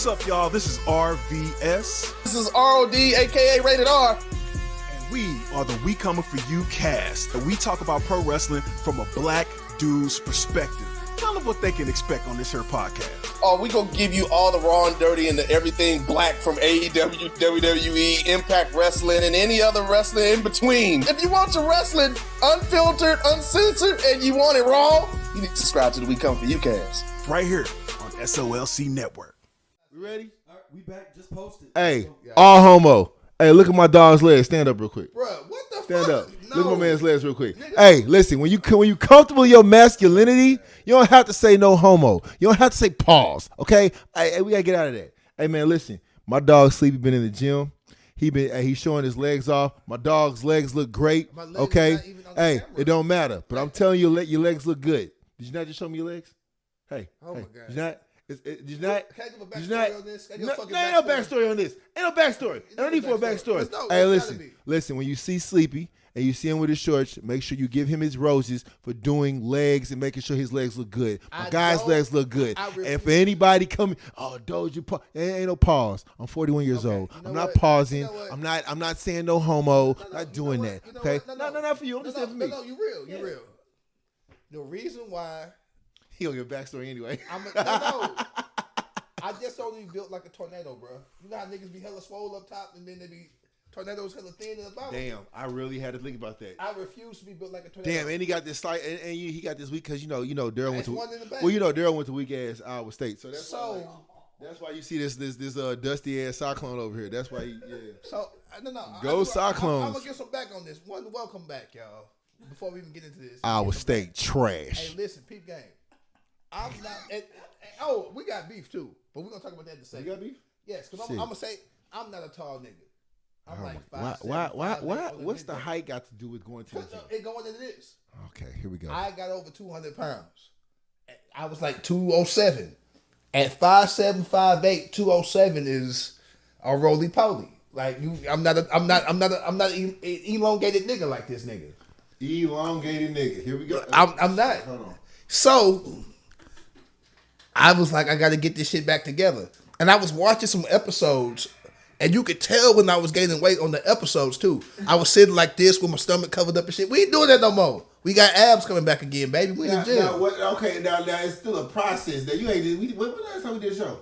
What's up, y'all? This is RVS. This is ROD, aka Rated R. And we are the We Coming For You cast. And we talk about pro wrestling from a black dude's perspective. Tell them what they can expect on this here podcast. Oh, we gonna give you all the raw and dirty and the everything black from AEW, WWE, Impact Wrestling, and any other wrestling in between. If you want your wrestling unfiltered, uncensored, and you want it raw, you need to subscribe to the We Come For You cast. Right here on SOLC Network. We ready? All right, we back. Just posted. Hey, all homo. Hey, look at my dog's legs. Stand up real quick. Bruh, what the Stand fuck? up. No. Look at my man's legs real quick. Hey, listen, when you comfortable in your masculinity, you don't have to say no homo. You don't have to say pause, okay? Hey, we got to get out of that. Hey, man, listen. My dog Sleepy been in the gym. He's showing his legs off. My dog's legs look great, okay? Hey, it don't matter. But I'm telling you, your legs look good. Did you not just show me your legs? Hey. Oh, my God. Did you not? Did you not? Can I give a backstory on this? Ain't no backstory on this. Ain't no backstory. I don't need for a backstory. Hey, listen. When you see Sleepy and you see him with his shorts, make sure you give him his roses for doing legs and making sure his legs look good. My guy's legs look good. And for anybody coming, Doja, ain't no pause. I'm 41 years old. I'm not pausing. I'm not saying no homo. Not doing that. Okay? No, not for you. I'm just saying for me. No, you real. The reason why. He don't give a backstory anyway. I just don't even built like a tornado, bro. You know how niggas be hella swole up top and then they be tornadoes hella thin in the bottom. Damn, I really had to think about that. I refuse to be built like a tornado. Damn, and he got this slight, and he got this week because you know Daryl went to one in the back. Daryl went to weak ass Iowa State, so that's why you see this dusty ass cyclone over here. That's why So no. Go Cyclones. I'm gonna get some back on this. One, welcome back, y'all. Before we even get into this, Iowa State trash. Hey, listen, peep game. I'm not. We got beef too, but we're gonna talk about that in a second. You got beef? Yes, because I'm gonna say I'm not a tall nigga. I'm like 5'7". Why? What's the height got to do with going to the gym? It going into this. Okay, here we go. I got over 200 pounds. I was like 207. At 5'7", 5'8", 207 is a roly poly. Like I'm not an elongated nigga like this nigga. Elongated nigga. Here we go. I'm not. Hold on. So I was like, I got to get this shit back together. And I was watching some episodes, and you could tell when I was gaining weight on the episodes too. I was sitting like this with my stomach covered up and shit. We ain't doing that no more. We got abs coming back again, baby. We in the gym. Now it's still a process. That you ain't. When last time we did a show?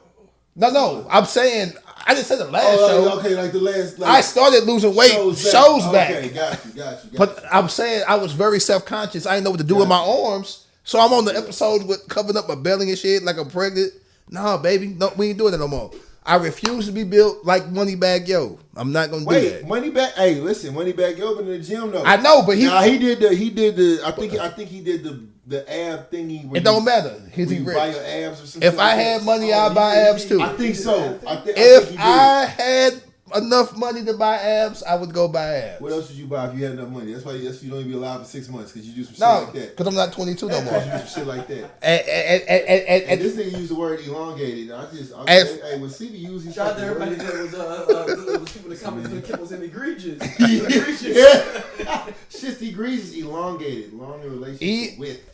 No. I'm saying I didn't say the last show. Okay, like the last. I started losing weight. Shows back. Okay, got you. But I'm saying I was very self-conscious. I didn't know what to do with my arms. So I'm on the episode with covering up my belly and shit like I'm pregnant. Nah, baby. No, we ain't doing that no more. I refuse to be built like Moneybag Yo. I'm not gonna do that. Moneybag. Hey, listen, Moneybag Yo been in the gym though. I know, but he did the. I think he did the ab thingy. It don't matter. He rich. Buy your abs or something. If I had money, I'd buy abs too. I think so. If I had enough money to buy abs, I would go buy abs. What else would you buy if you had enough money? That's why you don't even be alive for 6 months because you do some shit like that. Because I'm not 22 no more. You do some shit like that. And this nigga used the word elongated. Hey, when CB used his shout out to everybody that was people in the comments when Kim was in egregious. Shit's egregious, elongated, long in relationship with.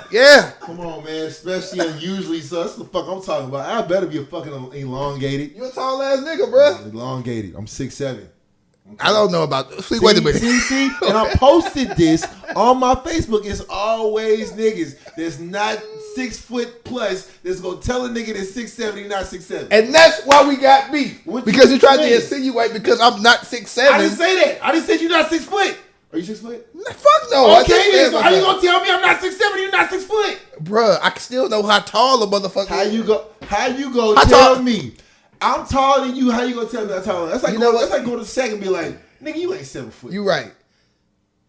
Yeah. Come on, man. Especially unusually, so that's the fuck I'm talking about. I better be a fucking elongated. You a tall ass nigga, bro. Elongated. I'm 6'7". Okay. I don't know about. Wait a minute. See, and I posted this on my Facebook. It's always niggas that's not 6 foot plus that's gonna tell a nigga that's 6'7", he's not 6'7". And that's why we got beef. Because you tried to insinuate because I'm not 6'7". I didn't say that. I didn't say you're not 6 foot. Are you 6 foot? Fuck no. Okay, so how you gonna tell me I'm not 6'7", you're not 6 foot? Bruh, I still know how tall a motherfucker is. How you go tell me I'm taller than you? How you gonna tell me I'm taller? That's like that's like go to the second and be like, nigga, you ain't 7 foot. You right.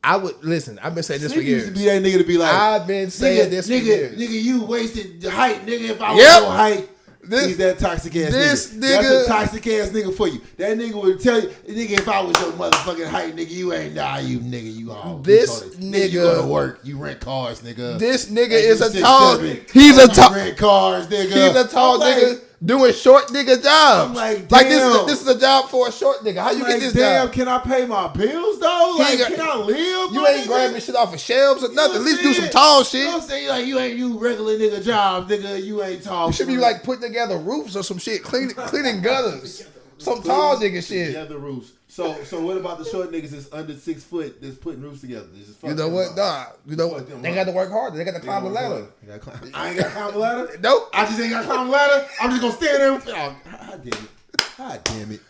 I would listen. I've been saying this for years. Used to be that nigga to be like, I've been saying this for years. Nigga, you wasted height, nigga. If I was your height. He's that toxic ass nigga. That's a toxic ass nigga for you. That nigga would tell you, nigga, if I was your motherfucking height, nigga, you ain't you nigga. You all. This nigga, you go to work. You rent cars, nigga. This nigga is a tall. He's a tall. Rent cars, nigga. He's a tall nigga doing short nigga jobs. I'm like, this is a job for a short nigga. How you get this damn, job? can I pay my bills though? Like, can I live? You ain't grabbing shit off of shelves or nothing. At least do some tall shit. You know what I'm saying? Like, you ain't you regular nigga jobs, nigga. You ain't tall. You should be like putting together roofs or some shit, cleaning gutters. Some tall nigga shit. Together roofs. So what about the short niggas that's under 6 foot that's putting roofs together? You know what? Nah. You know what? They got to work harder. They got to climb the ladder. I ain't got to climb the ladder? Nope. I just ain't got to climb the ladder? I'm just going to stand there and... God damn it.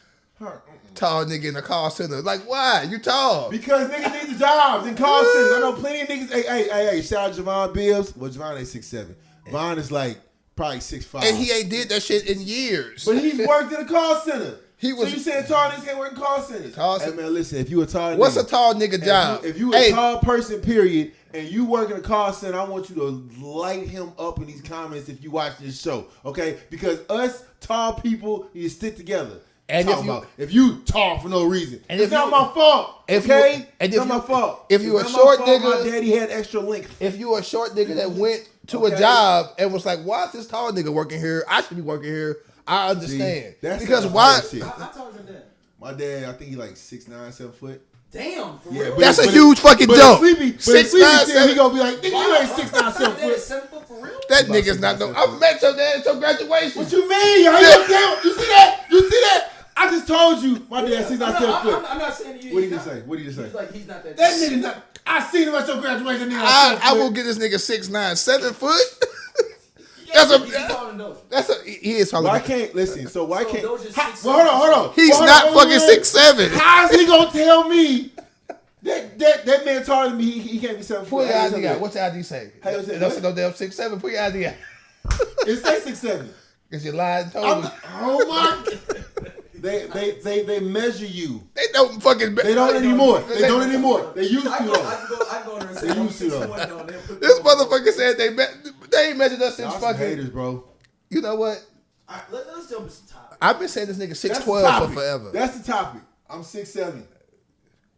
Tall nigga in the call center. Like, why? You tall. Because niggas need the jobs in call centers. I know plenty of niggas... Hey, shout out Javon Bibbs. Well, Javon ain't 6'7". Vaughn is like probably 6'5". And he ain't did that shit in years. But he's worked in a call center. So you saying tall niggas can't work in call centers? Hey man, listen, if you a tall what's nigga, a tall nigga job? If you a tall person, period, and you work in a call center, I want you to light him up in these comments if you watch this show, okay? Because us tall people need to stick together. And if you tall for no reason, and it's not my fault, okay? It's not my fault. If you a short nigga, my daddy had extra length. If you a short nigga that went to a job and was like, why is this tall nigga working here? I should be working here. I understand. See, because why? How tall is your dad? My dad, I think he like 6'9", 7 foot. Damn, yeah, that's a huge fucking jump. Sleepy, 6'9", 7. He gonna be like, nigga, you ain't 6'9", 7 foot. 7 foot for real? That nigga's not no. I met your dad at your graduation. What you mean? How you tell? You see that? You see that? I just told you, my dad 6'9", 7 foot. I'm not saying you. What did he say? What did he say? He's like, he's not that. That nigga not. I seen him at your graduation. Nigga, I will get this nigga 6'9", 7 foot. That's a he is taller. Why can't listen? So why can't? Well, hold on. He's not fucking 6'7". How's he gonna tell me that man taller than me? He can't be 7 foot. Put your ID out. What's your ID say? Don't say no damn 6'7". Put your ID out. It say 6'7". Cause you lied and told me. Oh my! They measure you. They don't fucking. They don't anymore. They don't anymore. They used to though. I go there and say, they used to though. This motherfucker said they ain't measured us since fucking haters, bro. You know what? All right, let's jump to the topic. I've been saying this nigga 6'12" for forever. That's the topic. I'm 6'7".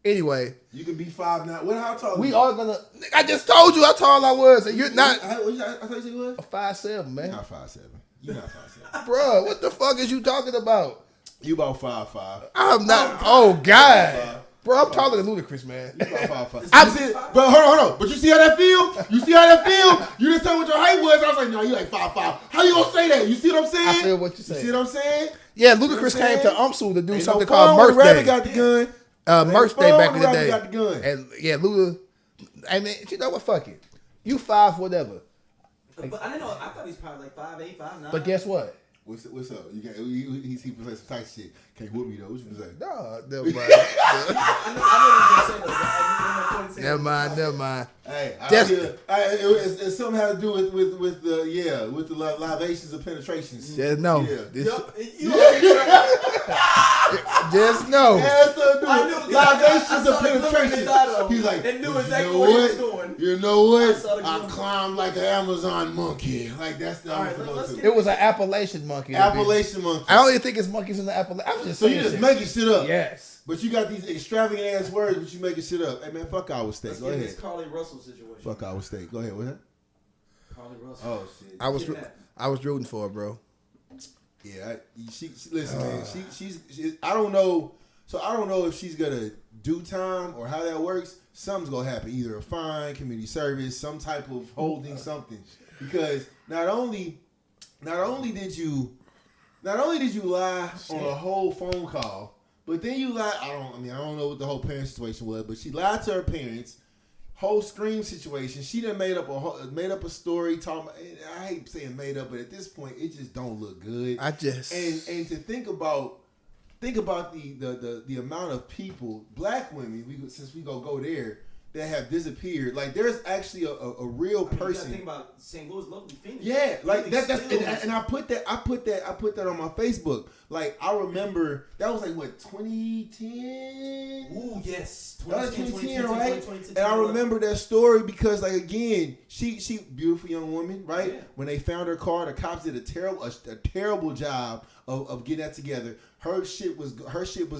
Anyway, you can be 5'9". What? How tall? We are gonna. I just told you how tall I was, and you're not. I thought you said you was 5'7", man. You're not 5'7". You're not 5'7". Bro, what the fuck is you talking about? You about 5'5". I'm not. Oh God, bro, I'm taller than Ludacris, man. You about 5'5". But hold on. But you see how that feel? You see how that feel? You didn't tell me what your height was. I was like, no, you like 5'5". How you gonna say that? You see what I'm saying? I feel what you saying. You see what I'm saying? Yeah, Ludacris came to UMSU to do Ain't something no called Mirth Day. Got the gun. Mirth Day back in the day. Got the gun. And yeah, Luda. I mean, you know what? Fuck it. You 5 whatever. But I didn't know. I thought he's probably like 5'8", 5'9". But guess what? What's up? You can't. He say some tight shit. Can't whoop me though. What you gonna say? No, never mind. Never mind. Hey, it something had to do with the libations of penetrations. Just know. Yeah. Just know. Libations of penetration. He's like, they knew exactly what he was doing. You know what? I climbed like an Amazon monkey. Like that's the. It was an Appalachian monkey. Appalachian monkey. I don't even think it's monkeys in the Appalachian. So you just making shit up. Yes. But you got these extravagant ass words, but you making shit up. Hey man, fuck our state. Go ahead. This Carlee Russell situation. Fuck our state. Go ahead. What's that? Carlee Russell. Oh shit. I was rooting for her, bro. Yeah, she listen, man. She's I don't know. So I don't know if she's gonna do time or how that works. Something's gonna happen. Either a fine, community service, some type of holding something. Because not only did you lie on a whole phone call, but then you lied. I don't know what the whole parent situation was, but she lied to her parents. Whole Scream situation. She done made up a story talking. I hate saying made up, but at this point, it just don't look good. And to think about the amount of people, black women, since we go there, that have disappeared. Like there's actually a real person. You gotta think about St. Louis, locally Phoenix. Yeah, like that's and I put that on my Facebook. Like I remember that was like what 2010. Ooh yes, 2010, right? And I remember that story because like again, she beautiful young woman, right? Yeah. When they found her car, the cops did a terrible job of getting that together. Her shit was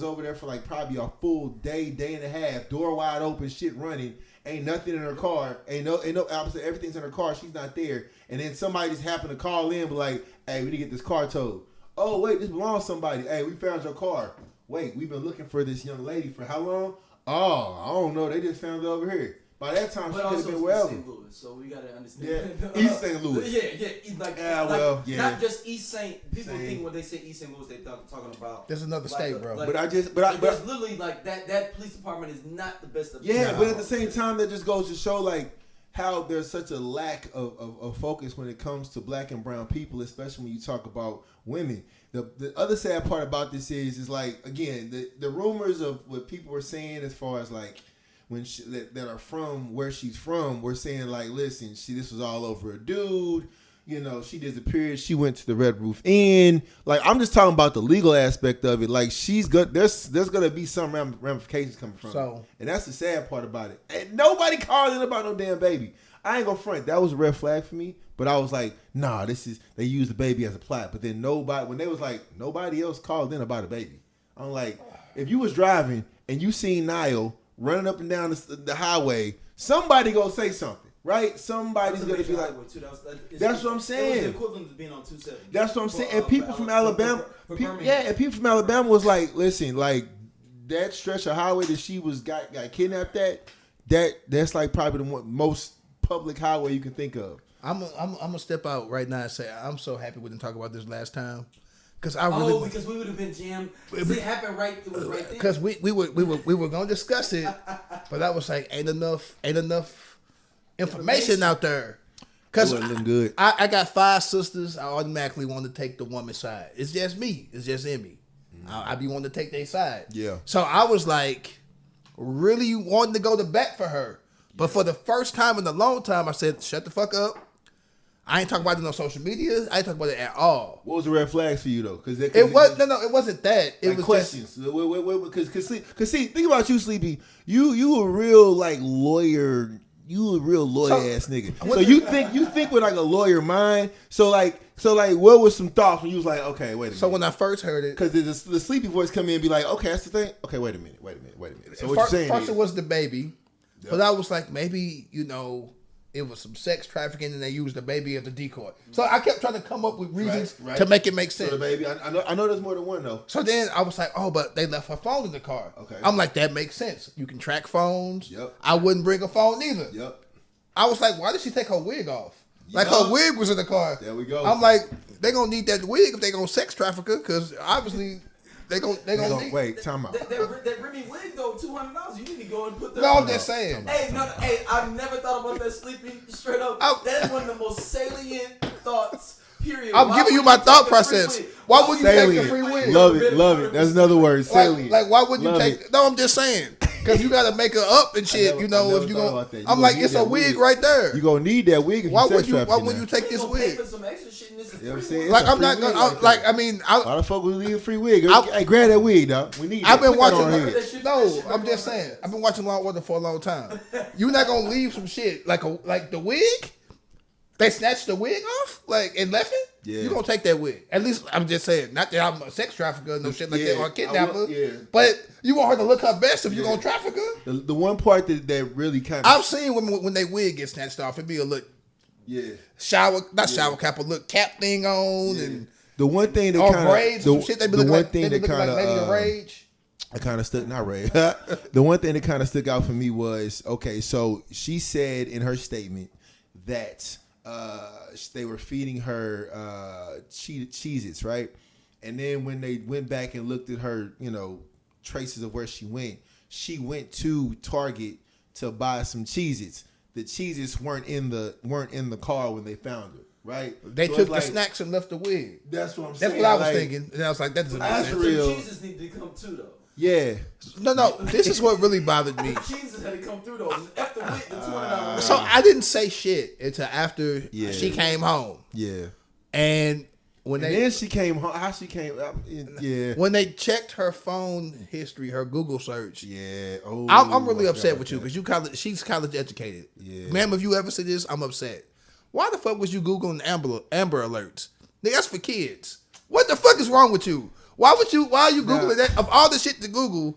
over there for like probably a full day and a half, door wide open, shit running. Ain't nothing in her car. Ain't no opposite. Everything's in her car. She's not there. And then somebody just happened to call in, but like, hey, we need to get this car towed. Oh, wait, this belongs to somebody. Hey, we found your car. Wait, we've been looking for this young lady for how long? Oh, I don't know. They just found it over here. By that time, she could have been wherever. St. Louis, so we gotta understand. Yeah, East St. Louis. Yeah. Not just East St. People think when they say East St. Louis, they talking about. There's another state, bro. But there's literally like that police department is not the best of. Yeah, but at the same time, that just goes to show like how there's such a lack of focus when it comes to black and brown people, especially when you talk about women. The other sad part about this is like, again, the rumors of what people were saying as far as like when that are from where she's from, we're saying like, listen, this was all over a dude. You know, she disappeared. She went to the Red Roof Inn. Like, I'm just talking about the legal aspect of it. Like, she's good. There's gonna be some ramifications coming from it. And that's the sad part about it. And nobody called in about no damn baby. I ain't gonna front. That was a red flag for me. But I was like, nah, they used the baby as a plot. But then when they was like, nobody else called in about a baby. I'm like, if you was driving and you seen Niall running up and down the highway, somebody gonna say something, right? Somebody's gonna be like, that's what I'm saying. It was the equivalent of being on 270. That's what I'm saying. And people from Alabama, people from Alabama was like, listen, like that stretch of highway that she got kidnapped at, that's like probably the most public highway you can think of. I'm gonna step out right now and say I'm so happy we didn't talk about this last time. Because we would have been jammed. It happened right. It was right there. Because we were gonna discuss it, but I was like, ain't enough information out there. Because good. I got 5 sisters. I automatically want to take the woman's side. It's just me. It's just in me. I be wanting to take their side. Yeah. So I was like, really wanting to go to bat for her, but for the first time in a long time, I said, shut the fuck up. I ain't talking about it on social media. I ain't talking about it at all. What was the red flags for you though? It wasn't that. It was questions. Because see, think about you, Sleepy. You a real like lawyer. You a real lawyer ass nigga. So you think with like a lawyer mind. So like, what was some thoughts when you was like, okay, wait a minute. So when I first heard it, because the sleepy voice come in and be like, okay, that's the thing. Okay, wait a minute. So what you saying? First, it was the baby, but I was like, maybe it was some sex trafficking and they used the baby as a decoy. So I kept trying to come up with reasons to make it make sense. So the baby, I know there's more than one though. So then I was like, oh, but they left her phone in the car. Okay. I'm like, that makes sense. You can track phones. Yep. I wouldn't bring a phone either. Yep. I was like, why did she take her wig off? Like her wig was in the car. There we go. I'm like, they gonna need that wig if they gonna sex traffic her, because obviously they gonna need. Wait, time out. That Remy wig though, $200. You need to go and put that. No, I'm just saying. Hey, I've never thought about that, Sleepy. Straight up, that's one of the most salient thoughts. Period. I'm giving you my thought process. Why would you take the free wig? Love it. That's another word. Salient. Like why would you take? No, I'm just saying. Because you got to make her up and shit, if you gonna. I'm like, it's a wig right there. You gonna need that wig if you sex trafficking. Why would you take this wig? Some extra shit in this. You know what I'm saying? Like I'm not gonna. Like I mean, why the fuck would we leave a free wig? Hey, grab that wig, dog. We need. I've been watching. No, I'm just saying. I've been watching Law & Order for a long time. You're not gonna leave some shit like the wig. They snatched the wig off, and left it. Yeah. You gonna take that wig? At least I'm just saying. Not that I'm a sex trafficker, no shit like that, or a kidnapper. But you want her to look her best if you're gonna traffic her. The one part that really kind of I've seen when they wig get snatched off, it be a look. Yeah. Shower cap, a look cap thing on, and the one thing that kind of braids or some shit. They be looking like Lady of Rage. I kind of stuck, not Ray. The one thing that kind of stuck out for me was, okay, so she said in her statement that they were feeding her Cheez-Its, right? And then when they went back and looked at her, traces of where she went to Target to buy some Cheez-Its. The Cheez-Its weren't in the car when they found her, right? They took the snacks and left the wig. That's what I'm saying. That's what I was thinking. And I was like, that doesn't make sense. Real. Cheez-Its need to come too, though. Yeah. No. This is what really bothered me. Cheez-Its had to come through, though. After the $200. So I didn't say shit until after she came home. Yeah. And then she came home. How she came? Yeah. When they checked her phone history, her Google search. Yeah. I'm really upset with you because she's college educated. Yeah. Ma'am, if you ever see this, I'm upset. Why the fuck was you Googling Amber Alerts? Nigga, that's for kids. What the fuck is wrong with you? Why are you Googling that? Of all the shit to Google,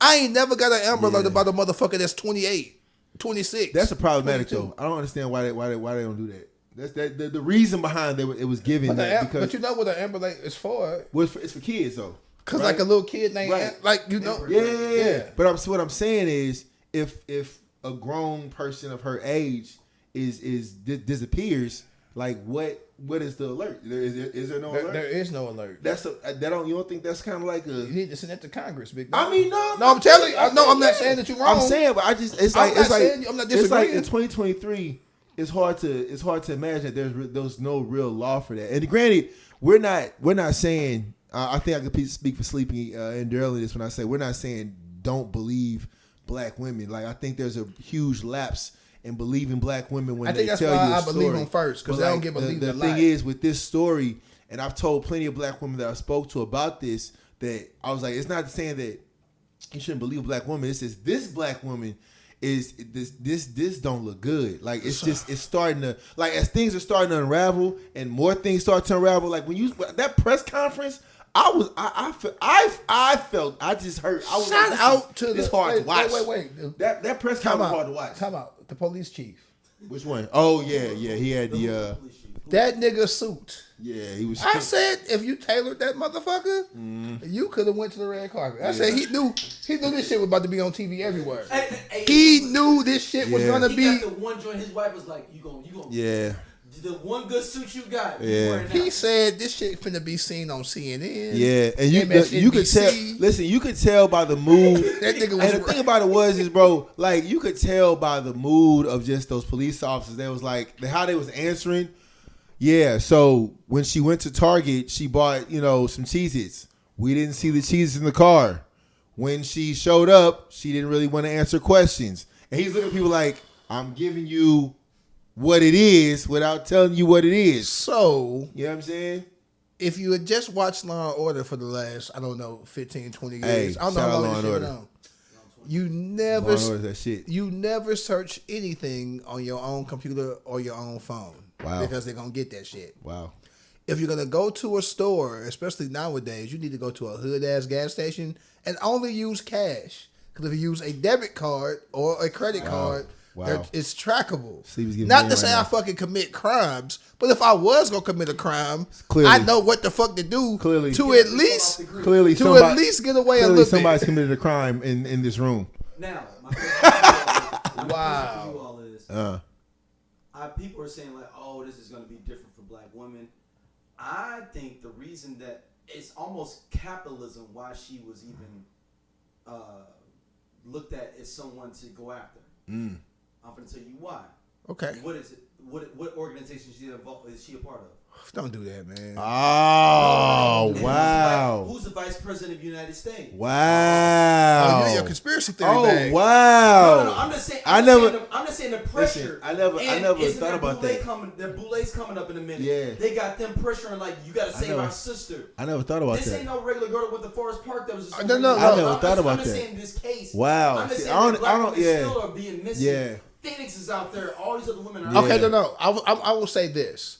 I ain't never got an Amber Alert about a motherfucker that's 28, 26. That's a problematic though. I don't understand why they don't do that. That's the reason behind it was given that because but you know what an Amber Alert is for? it's for kids though. Because right? like a little kid named Yeah. But what I'm saying is if a grown person of her age disappears, like what is the alert? Is there no alert? There is no alert. You don't think that's kind of like a? You need to send that to Congress, big. I mean, no, I'm telling you. No, I'm not saying that you're wrong. I'm saying, but it's like I'm not disagreeing. in 2023. It's hard to imagine that there's no real law for that. And granted, we're not saying. I think I could speak for Sleepy and earlier this when I say we're not saying don't believe black women. Like I think there's a huge lapse in believing black women when they tell you a story. I think that's why I believe them first because they don't get believed a lot. The thing is with this story, and I've told plenty of black women that I spoke to about this, that I was like, it's not saying that you shouldn't believe a black woman. It says this black woman is this don't look good. Like it's starting to, like as things are starting to unravel and more things start to unravel. Like when that press conference. I felt I just heard. I was Shout like, out to this the hard to watch. Wait. That press conference was hard to watch. Time out. The police chief. Which one? Oh yeah. He had the that nigga suit. Yeah, he was. I said if you tailored that motherfucker, you could have went to the red carpet. I said he knew this shit was about to be on TV everywhere. He knew this shit was gonna be. He got the one joint. His wife was like, "You gonna." Yeah. The one good suit you got. Yeah. He said this shit finna be seen on CNN. Yeah, and you could tell. Listen, you could tell by the mood. That nigga was. And the thing about it is, bro, like you could tell by the mood of just those police officers. They was like how they was answering. Yeah, so when she went to Target, she bought some Cheez-Its. We didn't see the Cheez-Its in the car. When she showed up, she didn't really want to answer questions. And he's looking at people like, I'm giving you what it is without telling you what it is. So, you know what I'm saying? If you had just watched Law and Order for the last, 15, 20 years, I don't know how long this shit went on. You never search anything on your own computer or your own phone. Wow. Because they're going to get that shit. Wow. If you're going to go to a store, especially nowadays, you need to go to a hood-ass gas station and only use cash. Because if you use a debit card or a credit card, it's trackable. Not to say I fucking commit crimes, but if I was going to commit a crime, I know what the fuck to do to at least get away a little bit. Somebody's committed a crime in this room. Now, my question wow. for you all is, people are saying like, oh, this is going to be different for black women. I think the reason that it's almost capitalism why she was even looked at as someone to go after. I'm going to tell you why. Okay. What is it? What organization is she a part of? Don't do that, man. Oh, wow. Who's the vice president of the United States? Wow. Oh, you're a conspiracy theory bag. Wow. No, I'm just saying. I'm just saying the pressure. Listen, I never thought about that. The Boulet's coming up in a minute. Yeah. They got them pressuring like, you got to save our sister. I never thought about that. This ain't no regular girl that went to Forest Park that was just. No. I never thought about that. I'm just saying this case. Wow. I'm just saying that black women still are being missing. Yeah. Phoenix is out there. All these other women are. Okay, no. I will say this.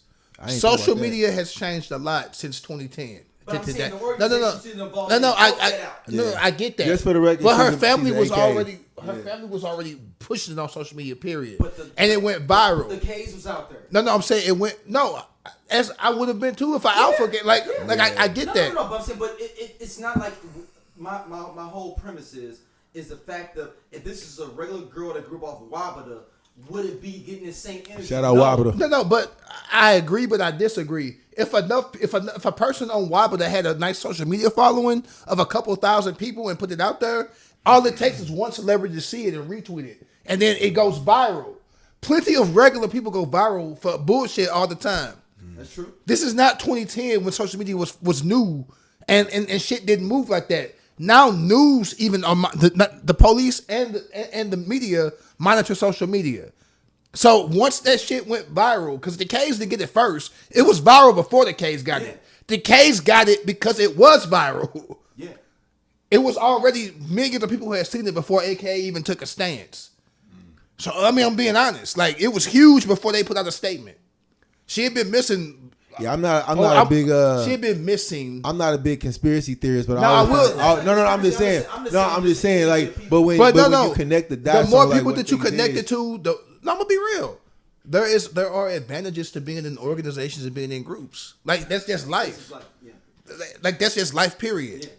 Social media has changed a lot since 2010. But I'm saying the No. I get that. Just for the record, but her family was already pushing it on social media. Period. And it went viral. The case was out there. No, I'm saying it went. No, as I would have been too if I alpha get I get that. No, but I'm saying, but it's not like my whole premise is the fact that if this is a regular girl that grew up off of Wabada, would it be getting the same energy? Shout out Wabada. No, but I agree, but I disagree. If a person on Wabada had a nice social media following of a couple thousand people and put it out there, all it takes is one celebrity to see it and retweet it, and then it goes viral. Plenty of regular people go viral for bullshit all the time. That's true. This is not 2010 when social media was new and shit didn't move like that. Now news, even the police and the media monitor social media. So once that shit went viral, because the K's didn't get it first, it was viral before the K's got it. The K's got it because it was viral. Yeah. It was already millions of people who had seen it before AKA even took a stance. So I mean, I'm being honest. Like it was huge before they put out a statement. She had been missing. Yeah, I'm not a big. She had been missing. I'm not a big conspiracy theorist, but I'm just saying. Like, but when you connect the dots, the more people that you connected to, I'm gonna be real. there are advantages to being in organizations and being in groups. Like that's just life. Like that's just life. Period.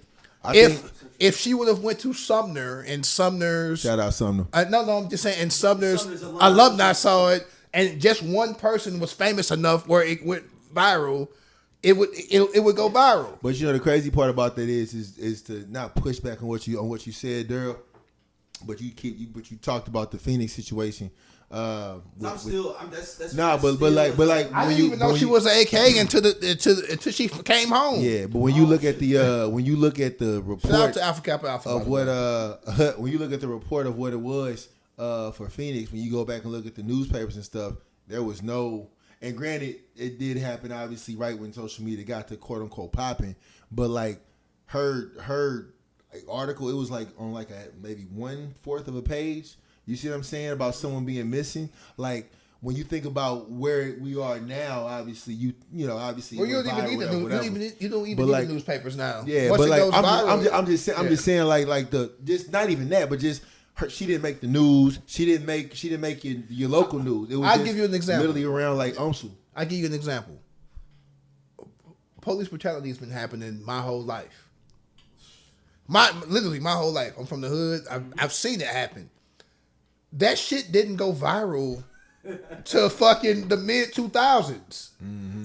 Yeah. If she would have went to Sumner and Sumner's Shout out Sumner. no, I'm just saying, and Sumner's alumni saw it, and just one person was famous enough where it went viral, it would go viral. But you know the crazy part about that is to not push back on what you said, Daryl. But you talked about the Phoenix situation. That's but like I didn't even know she was an AK until she came home. Yeah, but when you look at the report, shout out to Alpha Kappa Alpha of what when you look at the report of what it was for Phoenix, when you go back and look at the newspapers and stuff, there was no. And granted, it did happen obviously right when social media got to quote unquote popping, but like her like, article, it was like on like maybe 1/4 of a page. You see what I'm saying about someone being missing? Like when you think about where we are now, obviously you know obviously. Well, you don't even need the news. You don't even need the newspapers now. Yeah, once but like I'm just saying like the just not even that, but just. She didn't make the news. She didn't make your local news. It was I'll give you an example. Literally around like UMSL. I'll give you an example. Police brutality has been happening my whole life. Literally my whole life. I'm from the hood. I've seen it happen. That shit didn't go viral to fucking the mid 2000s. Mm-hmm.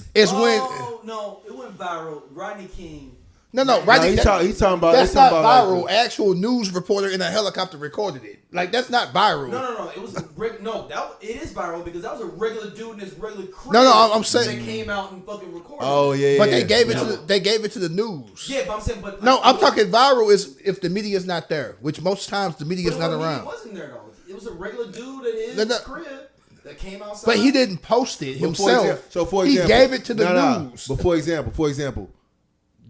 No, it went viral. Rodney King. No, right. He's talking about that's not viral. Like actual news reporter in a helicopter recorded it. Like that's not viral. No. It was it is viral because that was a regular dude in his regular crib. No, I'm saying that came out and fucking recorded. Oh yeah. But they gave it to the news. Yeah, but I'm saying, I'm talking viral is if the media is not there, which most times the media is not around. It wasn't there though. It was a regular dude in his crib that came outside. But he didn't post it himself. For example, he gave it to the news. But for example.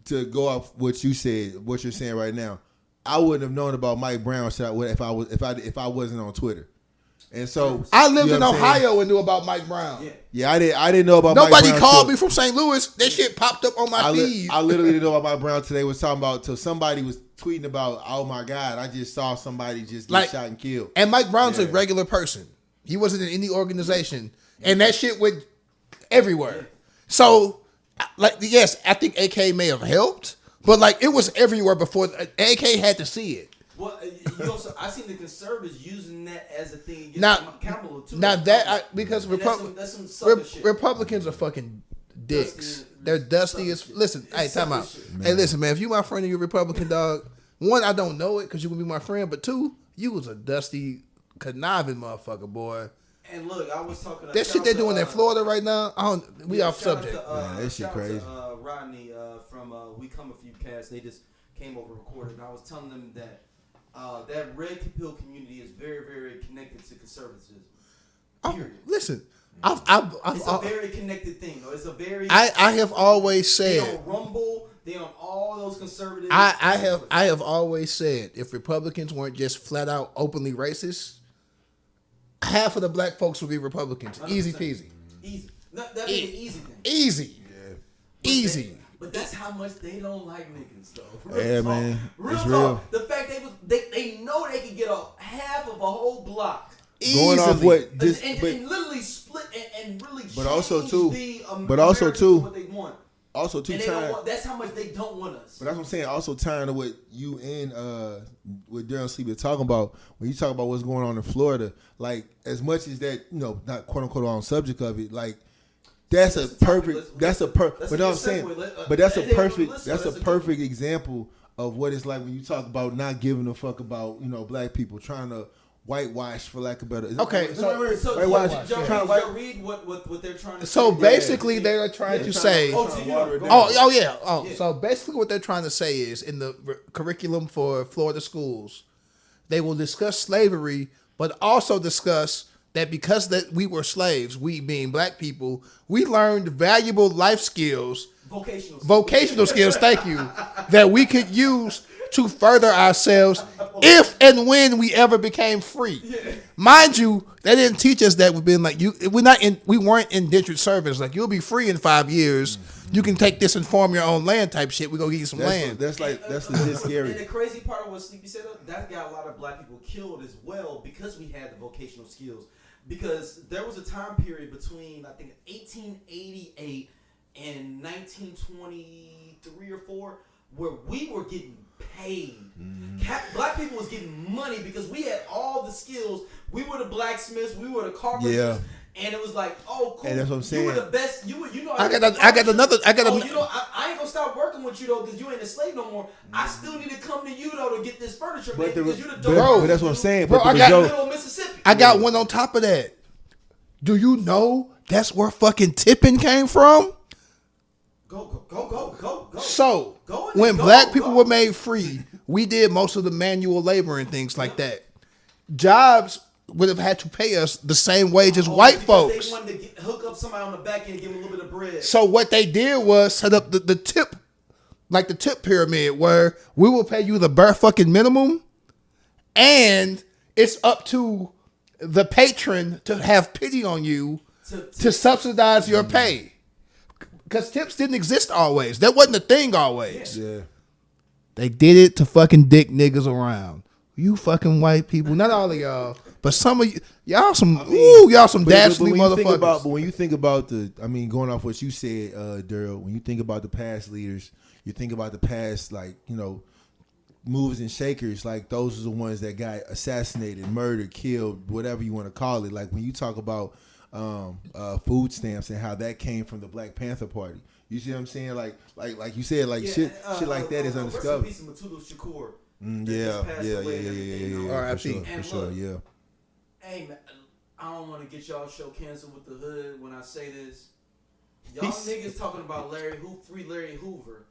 To go off what you said, what you're saying right now, I wouldn't have known about Mike Brown if I wasn't on Twitter. And so I lived in Ohio and knew about Mike Brown. Yeah, I didn't know about. Nobody Mike Brown called me from St. Louis. That shit popped up on my feed. I literally didn't know about Mike Brown today. Was talking about till somebody was tweeting about. Oh my God, I just saw somebody just get shot and killed. And Mike Brown's a regular person. He wasn't in any organization, and that shit went everywhere. So. Like yes, I think AK may have helped, but like it was everywhere before. AK had to see it. Well, I seen the conservatives using that as a thing against Kamala too. Now because Republicans are fucking dicks. They're dusty as. Listen, hey, time out. Hey, listen, man. If you my friend and you're a Republican, dog. One, I don't know it because you gonna be my friend, but two, you was a dusty, conniving motherfucker, boy. And look, I was talking. That shit they're doing in Florida right now. We off subject. That shit crazy. Rodney from We Come a Few Cats. They just came over and recorded, and I was telling them that that red pill community is very, very connected to conservatism. Listen, it's a very connected thing. Though. It's a very. I have always said. They on Rumble. They on all those conservatives. I have always said if Republicans weren't just flat out openly racist. Half of the black folks would be Republicans. 100%. Easy peasy. Easy. That'd be an easy thing. Easy. Yeah. Easy. But that's how much they don't like niggas, though. Yeah, man. Real it's talk. real. The fact they know they can get half of a whole block. Going off what and literally split and really change what they want. Also, too, that's how much they don't want us. But that's what I'm saying. Also, tying to what you and what Daryl Sleepy are talking about when you talk about what's going on in Florida. Like, as much as that, not quote unquote on subject of it. Like, that's a perfect. But I'm saying, but that's a perfect example of what it's like when you talk about not giving a fuck about black people trying to whitewash, for lack of better. Okay, so read what they're trying to say. So basically, they are trying to say. So basically, what they're trying to say is in the curriculum for Florida schools, they will discuss slavery, but also discuss that because that we were slaves, we being black people, we learned valuable life skills, vocational skills. Thank you, that we could use to further ourselves if and when we ever became free. Mind you, they didn't teach us that we've been like we weren't indentured servants. Like you'll be free in 5 years. You can take this and farm your own land type shit. We're gonna give you some land. That's legit scary. And the crazy part of what Sleepy said, that got a lot of black people killed as well because we had the vocational skills. because there was a time period between I think 1888 and 1923 or 4 where we were getting paid. Black people was getting money because we had all the skills. We were the blacksmiths, we were the carpenters. Yeah. And it was like, oh, cool. And that's what I'm saying. You were the best. You know. I got another. I ain't gonna stop working with you though, because you ain't a slave no more. I still need to come to you though to get this furniture, man, because you're the dope. But that's what I'm saying. Bro, but I got middle of Mississippi. I got one on top of that. Do you know that's where fucking tipping came from? Go. So Go when black people were made free, we did most of the manual labor and things like that. Jobs would have had to pay us the same wage as white folks. They wanted to hook up somebody on the back end and give them a little bit of bread. So what they did was set up the tip, like the tip pyramid, where we will pay you the bare fucking minimum, and it's up to the patron to have pity on you to subsidize your pay. Because tips didn't exist always. That wasn't a thing always. Yeah. They did it to fucking dick niggas around. You fucking white people, not all of y'all, but some of y'all some dastardly motherfuckers. But when you think about going off what you said, Daryl, when you think about the past leaders, you think about the past, like, movers and shakers, like those are the ones that got assassinated, murdered, killed, whatever you want to call it. Like when you talk about food stamps and how that came from the Black Panther Party. You see what I'm saying? Like you said, shit like that is undiscovered. Yeah. For sure. Yeah. Hey man, I don't want to get y'all show canceled with the hood when I say this. Y'all niggas talking about free Larry Hoover,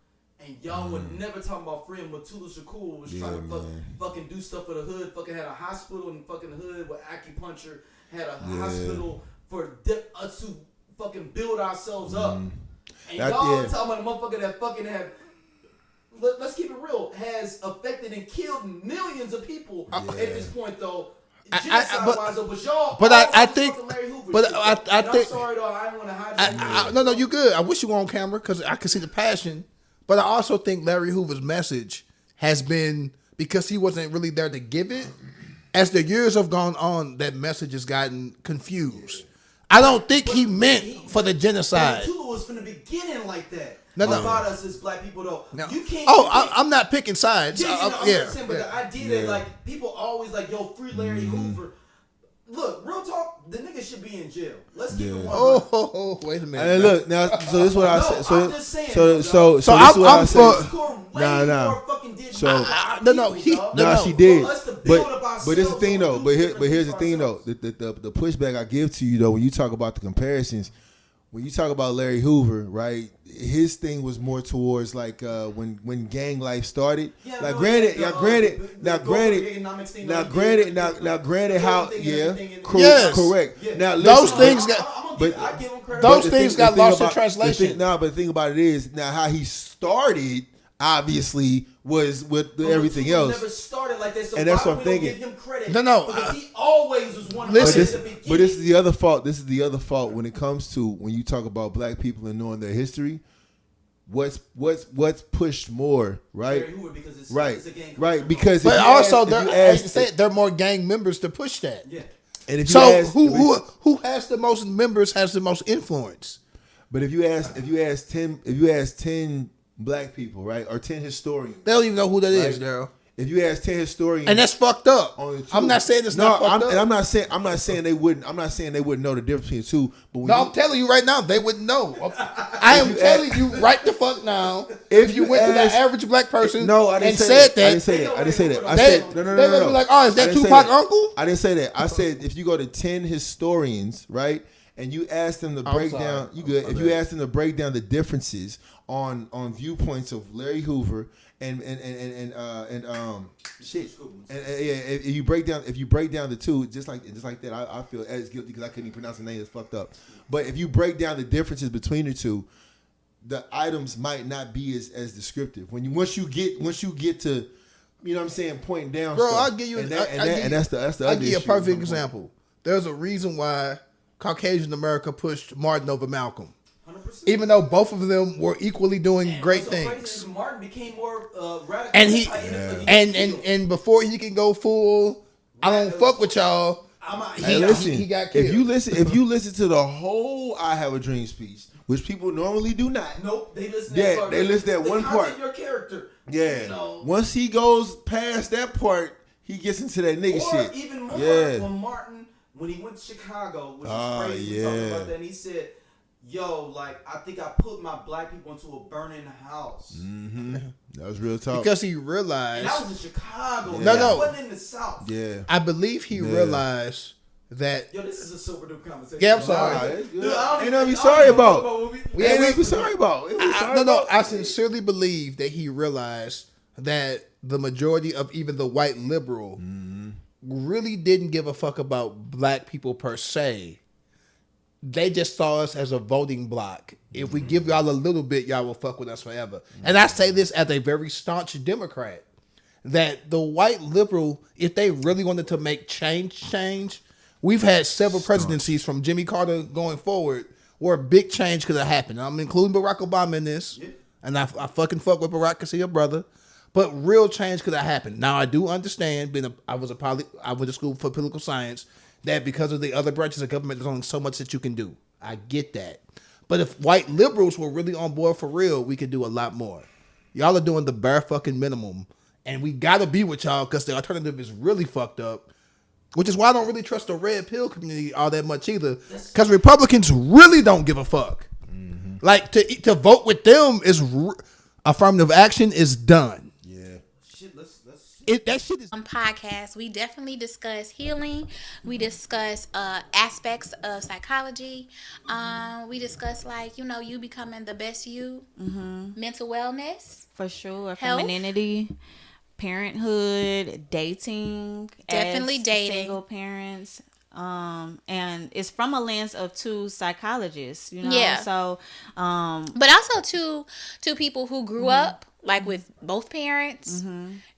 and y'all would never talk about freeing Mutulu Shakur was trying to fucking do stuff for the hood. Fucking had a hospital in fucking hood with acupuncture. Had a hospital for us to fucking build ourselves up. And y'all talking about a motherfucker that fucking have. Let's keep it real. Has affected and killed millions of people at this point, though. I think. I'm sorry, though. I didn't want to hijack. No, you good. I wish you were on camera because I can see the passion. But I also think Larry Hoover's message has been, because he wasn't really there to give it. As the years have gone on, that message has gotten confused. I don't think he meant for the genocide. Tulu was from the beginning like that. No. About us as black people, though. No. You can't. I'm not picking sides. But the idea that like people always like, yo, free Larry Hoover. Look, real talk, the nigga should be in jail. Let's keep it 100. Wait a minute. And look now, so this is what I said. I'm just saying. So I'm for. She did. But this is the thing though. But here's the thing though. The pushback I give to you though, when you talk about the comparisons, when you talk about Larry Hoover, right? His thing was more towards like when gang life started. Granted, correct. Yeah. Now those listen, things got lost in translation. But the thing about it is now how he started. Obviously, was with everything else. Never started like that, so and that's why what I'm we thinking. Don't give him credit? No. Because he always was one. But this is the other fault. This is the other fault when it comes to when you talk about black people and knowing their history. What's pushed more, right? Because it's, right, it's a gang right. Because but also, there are more gang members to push that. Yeah. And if who has the most members has the most influence? But if you ask 10 black people, right, or 10 historians, they don't even know who that is, Daryl. If you ask 10 historians, and that's fucked up. I'm not saying it's not fucked up. And I'm not saying they wouldn't. I'm not saying they wouldn't know the difference between the two. But I'm telling you right now, they wouldn't know. I am telling you right the fuck now. If you went to the average black person, I didn't say that. I didn't say that. I said no. They're gonna be like, oh, is that Tupac uncle? I didn't say that. I said if you go to 10 historians, right, and you ask them to break down, if you ask them to break down the differences on viewpoints of Larry Hoover and if you break down the two, just like that, I feel as guilty because I couldn't even pronounce the name. It's fucked up. But if you break down the differences between the two, the items might not be as descriptive. Once you get to, you know what I'm saying, pointing down. Bro, stuff, I'll give you that's the other I'll give you a issue. perfect example. There's a reason why Caucasian America pushed Martin over Malcolm. 100%. Even though both of them were equally doing great things. Martin became more radical. And and before he can go full, I don't fuck with y'all. Hey, listen. He got killed. If you listen to the whole "I Have a Dream" speech, which people normally do not. Nope, they listen. Yeah, they listen to that one part. Your character. Yeah. You know, Once he goes past that part, he gets into that nigga or shit. even more when Martin, when he went to Chicago, which was crazy, talking about that, and he said, "Yo, like I think I put my black people into a burning house." Mm-hmm. That was real talk. Because he realized, and that was in Chicago. Yeah. That wasn't in the South. Yeah, I believe he realized that. Yo, this is a super duper conversation. Yeah, I'm sorry. Dude, ain't nothing to be sorry about. We ain't nothing to be sorry about. I sincerely believe that he realized that the majority of even the white liberal really didn't give a fuck about black people per se. They just saw us as a voting block. If we give y'all a little bit, y'all will fuck with us forever. And I say this as a very staunch Democrat, that the white liberal, if they really wanted to make change, we've had several presidencies from Jimmy Carter going forward where big change could have happened. I'm including Barack Obama in this. Yeah. And I fucking fuck with Barack because he's a brother. But real change could have happened. Now, I do understand, I went to school for political science, that because of the other branches of government, there's only so much that you can do. I get that. But if white liberals were really on board for real, we could do a lot more. Y'all are doing the bare fucking minimum. And we got to be with y'all because the alternative is really fucked up. Which is why I don't really trust the red pill community all that much either. Because Republicans really don't give a fuck. Mm-hmm. Like, to vote with them is affirmative action is done. Yeah. Shit, let's that shit is podcast. We definitely discuss healing. We discuss aspects of psychology. We discuss you becoming the best you, mental wellness, for sure, health. Femininity, parenthood, dating, definitely dating, single parents. And it's from a lens of two psychologists, Yeah. So, but also two people who grew up with both parents,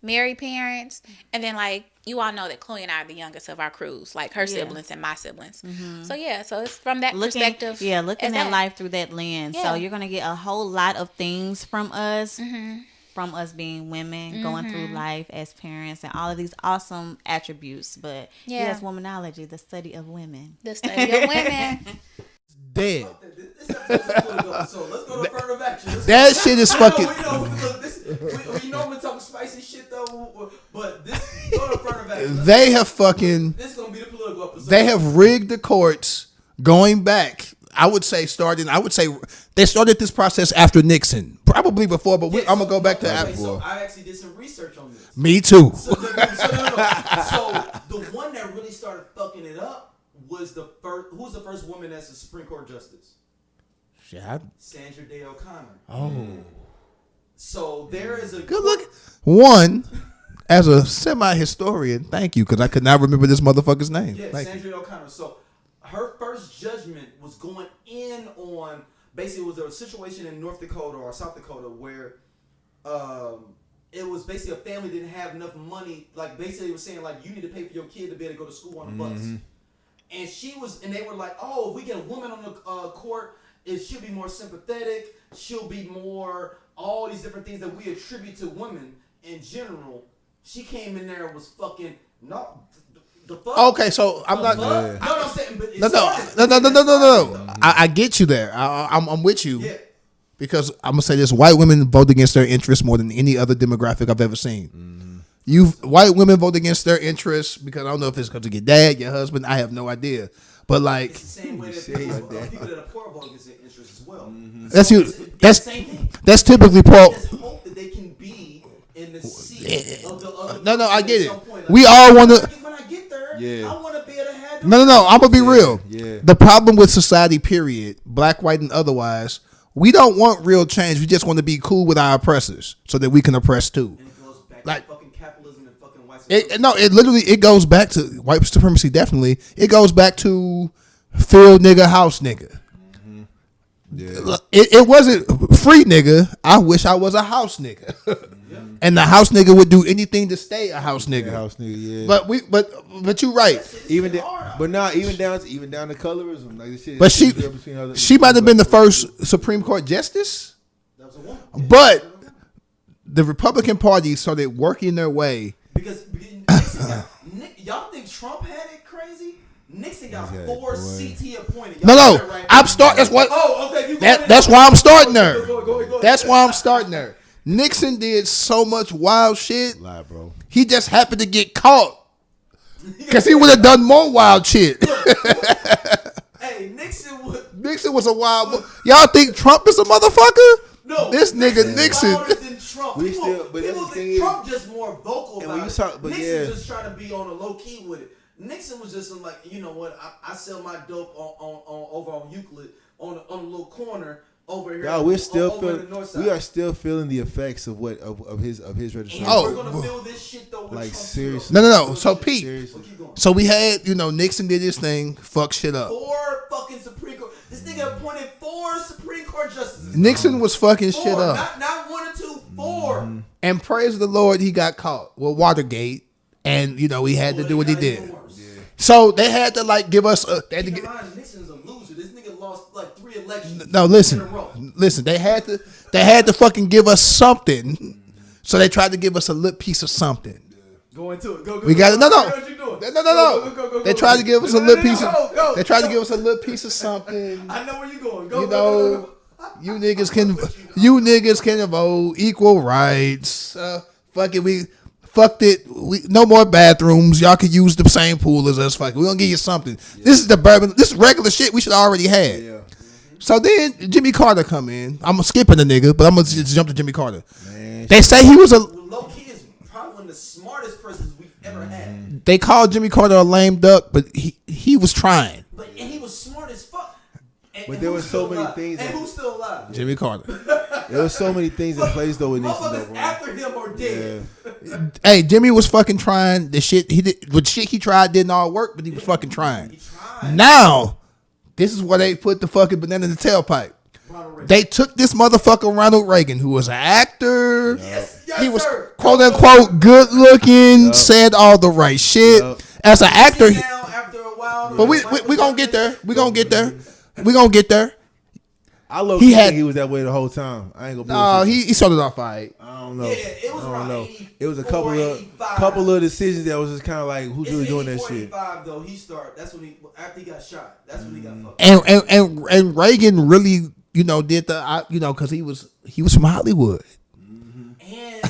married parents, and then you all know that Chloe and I are the youngest of our crews, her siblings and my siblings. So it's from that perspective. Yeah, looking at life through that lens. Yeah. So you're gonna get a whole lot of things from us. From us being women, going through life as parents, and all of these awesome attributes. But yes, womanology, the study of women. The study of women. dead. This episode's so let's go to affirmative action. That shit is fucking. We normally talk spicy shit though, but this go to affirmative action. They have fucking. This is gonna be the political episode. They have rigged the courts going back. I would say they started this process after Nixon, probably before, but I'm gonna go back to after. So I actually did some research on this. Me too. So the one that really started fucking it up was the first. Who was the first woman as a Supreme Court justice? Sandra Day O'Connor. Oh. So there is a Good look. One, as a semi-historian, thank you, because I could not remember this motherfucker's name. Yeah, Thank Sandra you. Day O'Connor. So her first judgment was going in on basically it was a situation in North Dakota or South Dakota where it was basically a family didn't have enough money. Like basically it was saying you need to pay for your kid to be able to go to school on the bus. And they were like, oh, if we get a woman on the court, she'll be more sympathetic. She'll be more all these different things that we attribute to women in general. She came in there and was fucking the fuck. Okay, so I'm not. No, I'm saying, but No. I get you there. I'm with you. Yeah. Because I'm gonna say this: white women vote against their interests more than any other demographic I've ever seen. White women vote against their interests because I don't know if it's because of your dad, your husband. I have no idea. But it's the same way that people that are poor vote against their interests as well. That's so you. That's the same thing. That's typically poor. Just hope that they can be in the seat of the other. No, I get it. Point. We all want to. When I get there, Yeah. I want to be able to have. No. I'm gonna be real. Yeah. The problem with society, period, black, white, and otherwise, we don't want real change. We just want to be cool with our oppressors so that we can oppress too. And it goes back to fucking capitalism and fucking white supremacy. It literally goes back to white supremacy. Definitely, it goes back to field nigga, house nigga. Yeah. It wasn't free nigga. I wish I was a house nigga. And the house nigga would do anything to stay a house nigga. House nigga, yeah. But you're right. Even down to colorism, like this shit. But she might have been the first Supreme Court justice. That was a woman. But the Republican Party started working their way. Because y'all think Trump had it crazy? Nixon got 4 CT appointed. No. I'm starting. That's what. Oh, okay. That's why I'm starting there. That's why I'm starting there. Nixon did so much wild shit. Lie, bro. He just happened to get caught because he would have done more wild shit. Hey, Nixon was a wild. Y'all think Trump is a motherfucker? No, this nigga Nixon. Than Trump. People think Trump just more vocal about it. Nixon just trying to be on a low key with it. Nixon was just like, you know what? I sell my dope on over on Euclid on a little corner over here. Yeah, we are still feeling the effects of his registration. Oh, we're gonna feel this shit though. Like seriously. No. So Pete. So we had, Nixon did his thing, fuck shit up. 4 fucking Supreme Court. This nigga appointed 4 Supreme Court justices. Nixon was fucking shit up. Not 1 or 2, 4. Mm-hmm. And praise the Lord, he got caught with Watergate, and he had to do what he did. Yeah. So they had to give us a. Nixon's a loser. This nigga lost 3 elections. No, listen. They had to fucking give us something. So they tried to give us a little piece of something. Go into it. Go. We got it. No. Go. They tried to give us a little piece of. They tried to give us a little piece of something. I know where you going. Go. You niggas can vote, equal rights. Fuck it, fucked it. No more bathrooms. Y'all can use the same pool as us. Fuck it. We're gonna give you something. Yeah. This is the bourbon. This is regular shit we should already had. Yeah. So then Jimmy Carter come in. I'm skipping the nigga, but I'm gonna just jump to Jimmy Carter. Man, they say he was a low key is probably one of the smartest presidents we've ever had. They called Jimmy Carter a lame duck, but he was trying. And he was smart as fuck. But there were so many things. And who's still alive? Jimmy Carter. There were so many things in place though with Nixon. Motherfuckers after him are dead. Yeah. Hey, Jimmy was fucking trying. The shit he did, the shit he tried didn't all work, but he was fucking trying. He tried. Now, this is where they put the fucking banana in the tailpipe. They took this motherfucker Ronald Reagan, who was an actor. Yes, he was sir. quote unquote good looking, said all the right shit. As an actor, after a while, but we gonna get there. We gonna get there. I low key think he was that way the whole time. I ain't gonna. No, he started off right. I don't know. Yeah, it was around 84, It was a couple of decisions that was just kind of like who's really doing that shit. 85 though. He started. That's when after he got shot. That's when he got fucked. And Reagan really did the because he was from Hollywood. And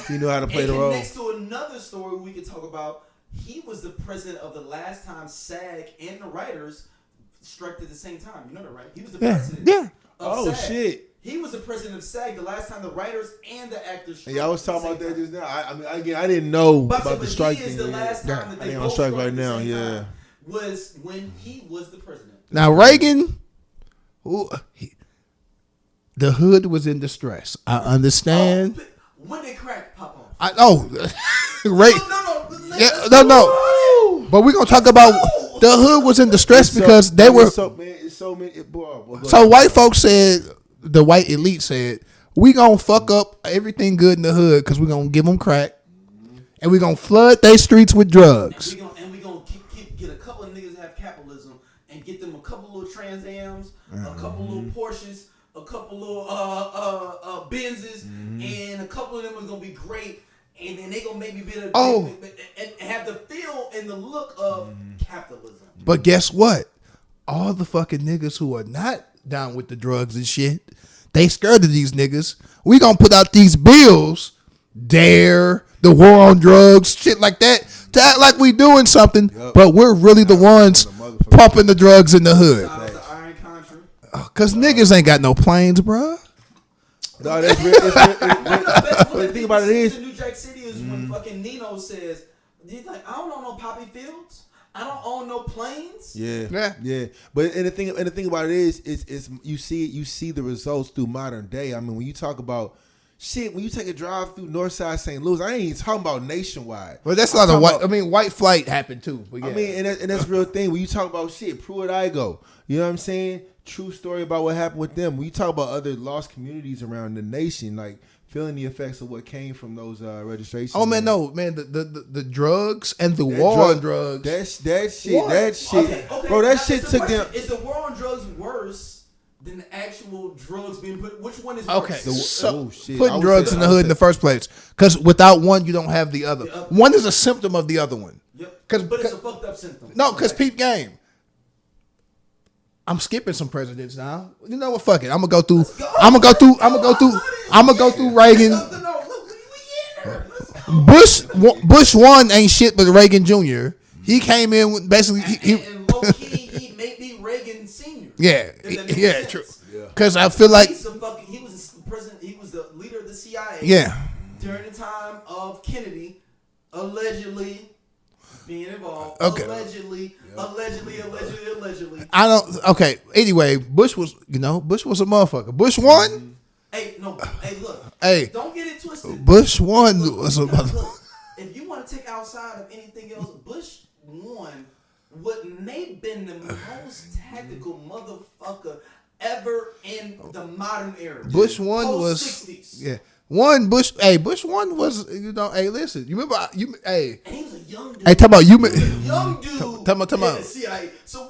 he knew how to play the role. Next to another story we could talk about, he was the president of the last time SAG and the writers struck at the same time. You know that, right? He was the president. Yeah. Oh SAG. shit. He was the president of SAG the last time the writers and the actors struck. Yeah, I was talking about that just now. I didn't know about the strike thing. The last time that they on strike right now. Yeah. Was when he was the president. Now Reagan, the hood was in distress. I understand. When did crack pop off? I know. No. But we're gonna talk about the hood was in distress because they were. So white folks said, the white elite said, we gonna fuck up everything good in the hood because we're gonna give them crack, and we're gonna flood their streets with drugs. And we gonna get a couple of niggas that have capitalism and get them a couple little Trans Ams, a couple little Porsches, a couple little Benzes, and a couple of them is gonna be great. And then they gonna maybe be able to and have the feel and the look of capitalism. But guess what? All the fucking niggas who are not down with the drugs and shit, they scared of these niggas. We gonna put out these bills, DARE, the war on drugs, shit like that, to act like we doing something, but we're really the ones pumping the drugs in the hood. Cause niggas ain't got no planes, bruh. No, that's real. The thing about it is, New Jack City is when fucking Nino says, he's like, I don't own no poppy fields. I don't own no planes. Yeah. But the thing about it is you see the results through modern day. I mean, when you talk about shit, when you take a drive through Northside St. Louis, I ain't even talking about nationwide. Well, that's not a white. White flight happened too. But yeah. I mean, and that's real thing. When you talk about shit, Pruitt-Igoe, you know what I'm saying? True story about what happened with them. When you talk about other lost communities around the nation, like feeling the effects of what came from those registrations. Oh man, no man, the drugs and the war on drugs. That shit, okay. Bro, that shit took them. Is the war on drugs worse than the actual drugs being put? Which one is worse? Okay, so putting drugs in the hood in the first place, because without one, you don't have the other. One is a symptom of the other one. Yep. But it's a fucked up symptom. No, because peep game. I'm skipping some presidents now. You know what? Fuck it. I'm gonna go through. I'm gonna go through Reagan. Bush 1 ain't shit, but Reagan Jr. He came in with basically. And low key, he may be Reagan Sr. Yeah, true. Because I feel like he was the president. He was the leader of the CIA. Yeah. During the time of Kennedy, allegedly being involved. Okay. Allegedly. I don't. Okay. Anyway, Bush was a motherfucker. Bush 1. Hey, look. Hey, don't get it twisted. Bush 1 was a motherfucker. Look, if you want to take outside of anything else, Bush 1 what may have been the most tactical motherfucker ever in the modern era. Bush 1 was 60s. Yeah. Bush 1 was, hey, listen, you remember, and he was a young dude. Hey, talk about you. Young dude. Talk about. In the CIA. So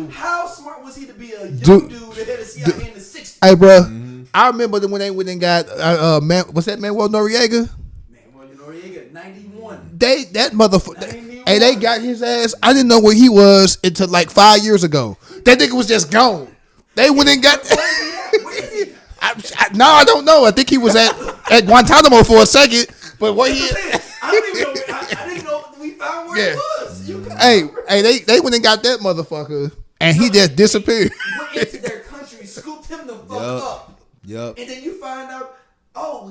how smart was he to be a young dude that had a CIA in the 60s? Hey, bro, I remember when they went and got, what's that, Manuel Noriega? Manuel Noriega, 91. That motherfucker, hey, they got his ass. I didn't know where he was until like 5 years ago. That nigga was just gone. They went and got. Where is he? I don't know. I think he was at Guantanamo for a second, but what he? I didn't know we found where he was. Hey, they went and got that motherfucker, and he just disappeared. Went into their country, scooped him the fuck up. Yep. And then you find out,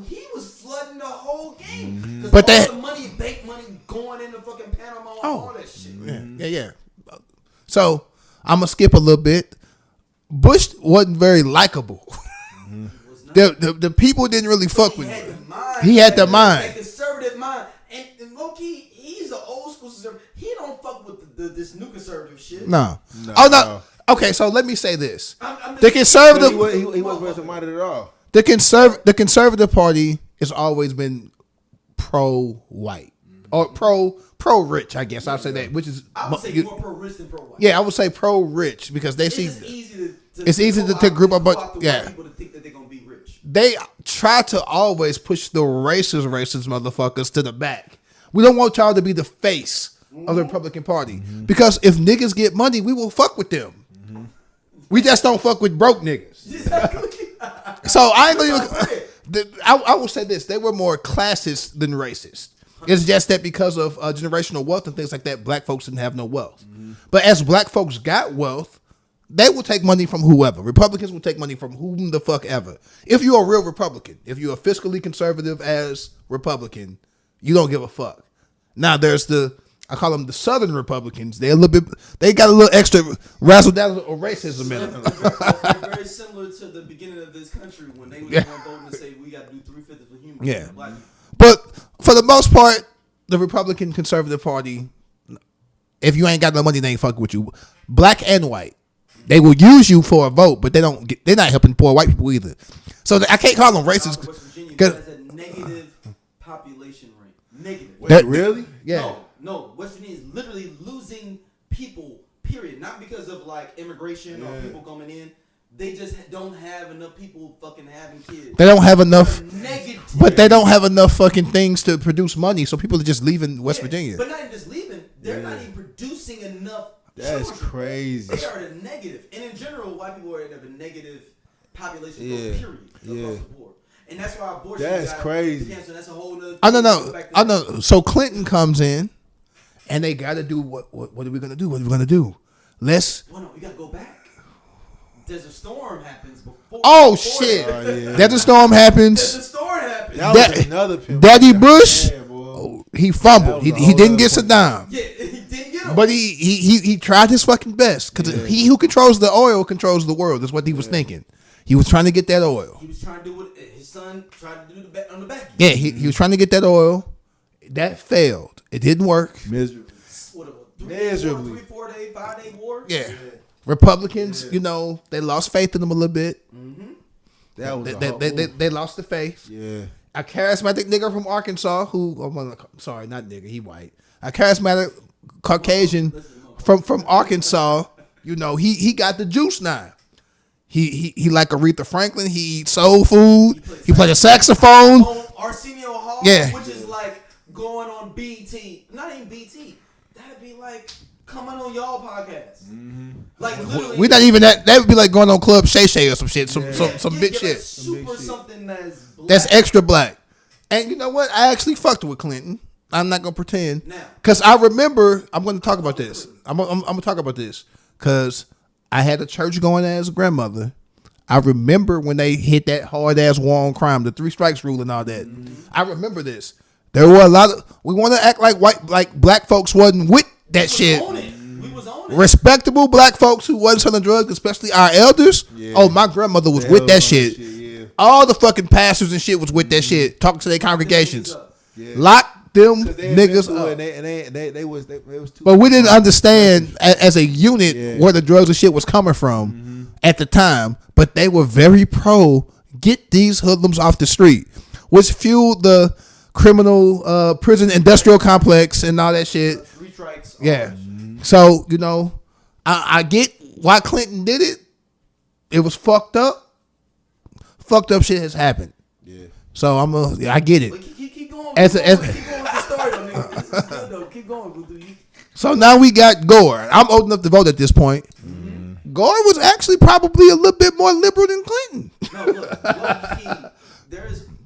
he was flooding the whole game. But all that the money, bank money, going into fucking Panama and all that shit. Yeah. So I'm gonna skip a little bit. Bush wasn't very likable. The people didn't really fuck with him. He had the mind. That conservative mind. And low-key, he's an old school conservative. He don't fuck with this new conservative shit. No. No. Okay, so let me say this. The conservative. He wasn't resident-minded at all. The conservative party has always been pro-white. Or pro-rich, I guess. I'll say that. Which is, I would say more pro-rich than pro-white. Yeah, I would say pro-rich because they see. It's easy to group up, people to think that they're gonna be rich. They try to always push the racist motherfuckers to the back. We don't want y'all to be the face of the Republican Party because if niggas get money, we will fuck with them. We just don't fuck with broke niggas. Exactly. So I ain't gonna. I will say this: they were more classist than racist. It's just that because of generational wealth and things like that, black folks didn't have no wealth. But as black folks got wealth, they will take money from whoever. Republicans will take money from whom the fuck ever. If you're a real Republican, if you're a fiscally conservative as Republican, you don't give a fuck. Now there's I call them the Southern Republicans. They got a little extra razzle dazzle or racism in them. They're very similar to the beginning of this country when they were voting to say we got to do 3/5 for humans. Yeah. But for the most part, the Republican Conservative Party, if you ain't got no money, they ain't fucking with you. Black and white. They will use you for a vote, but they're not helping poor white people either. So I can't call them racist. West Virginia has a negative population rate. Negative. Wait, really? Yeah. No. West Virginia is literally losing people, period. Not because of like immigration or people coming in. They just don't have enough people fucking having kids. They don't have enough. Negative. But they don't have enough fucking things to produce money, so people are just leaving West Virginia. But not even just leaving. They're not even producing enough. That's children. crazy. They are at a negative. And in general, white people are at a negative population growth, period, across the board. And that's why abortion That's crazy. Cancer. That's a whole nother I know. So Clinton comes in, and they got to do what are we going to do? What are we going to do? Well, no, you got to go back. Desert Storm happens before. Oh, shit. Desert Storm happens. Desert Storm happens. That was another pimp. Daddy Bush, Yeah, he fumbled. He didn't get Saddam. Yeah, he didn't get him. But he tried his fucking best because he who controls the oil controls the world. That's what he was thinking. He was trying to get that oil. He was trying to do what his son tried to do on the back. Yeah, he was trying to get that oil. That failed. It didn't work. Miserably. What, Miserably. 3-4 day, 5-day war? Yeah. Republicans, they lost faith in them a little bit. That was they lost the faith. Yeah. A charismatic nigga from Arkansas sorry, not nigga, he white. A charismatic Caucasian from Arkansas, he got the juice now. He like Aretha Franklin. He eats soul food. He played a saxophone. Arsenio Hall, Yeah. which is like going on BT. Not even BT. that'd be like coming on y'all podcast. Like literally, We're not even that. That would be like going on Club Shay Shay or some shit, some big like shit. Super something That's extra black. And you know what? I actually fucked with Clinton. I'm not gonna pretend. Now, Cause I remember. I'm gonna talk about this. I'm gonna talk about this. Cause I had a church going as a grandmother. I remember when they hit that hard ass war on crime, the 3 strikes rule and all that. I remember this. There were a lot of. We want to act like black folks wasn't with that shit. we was on it. Respectable black folks who wasn't selling drugs, especially our elders. Yeah. Oh, my grandmother was with that shit. Yeah. All the fucking pastors and shit was with that shit, talking to their congregations. Lock them niggas up. And they was too. But we didn't understand as a unit where the drugs and shit was coming from at the time. But they were very pro get these hoodlums off the street, which fueled the criminal prison industrial complex and all that shit. 3 strikes. Yeah. So, you know, I get why Clinton did it. It was fucked up. Fucked up shit has happened. Yeah. So I get it. Keep going. Keep going with the story, though, nigga. This is good, though. Keep going. So now we got Gore. I'm old enough to vote at this point. Gore was actually probably a little bit more liberal than Clinton. No, look,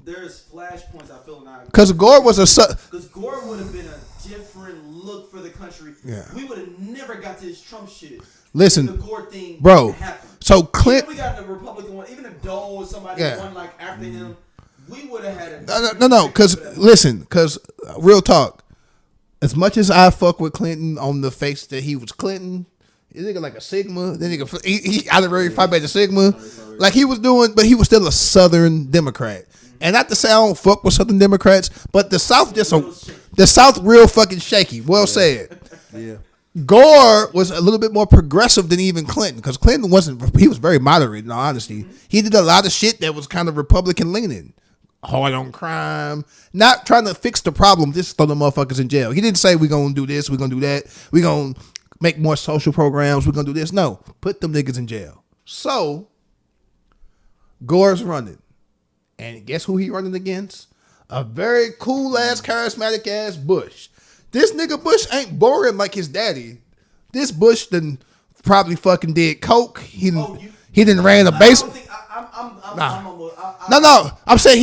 there's flashpoints I feel now. Because Gore was Because Gore would have been a different look for the country. Yeah. We would have never got to this Trump shit. Listen, the Gore thing bro. happened. So Clinton, we got the Republican one. Even if Dole or somebody won like after him, we would have had no. Because real talk. As much as I fuck with Clinton on the face that he was Clinton. This nigga like a Sigma. Then he honorary Phi Beta Sigma. Like he was doing, but he was still a Southern Democrat. And not to say I don't fuck with Southern Democrats, but the South the South real fucking shaky. Well said. Yeah. Gore was a little bit more progressive than even Clinton, because Clinton wasn't. He was very moderate in all honesty. He did a lot of shit that was kind of Republican leaning. Hard on crime, not trying to fix the problem, just throw the motherfuckers in jail. He didn't say we're gonna do this, we're gonna do that, we're gonna make more social programs, we're gonna do this. No, put them niggas in jail. So Gore's running, and guess who he running against? A very cool ass, charismatic ass Bush. This nigga Bush ain't boring like his daddy. This Bush done probably fucking did coke. He didn't ran a base. No. I'm saying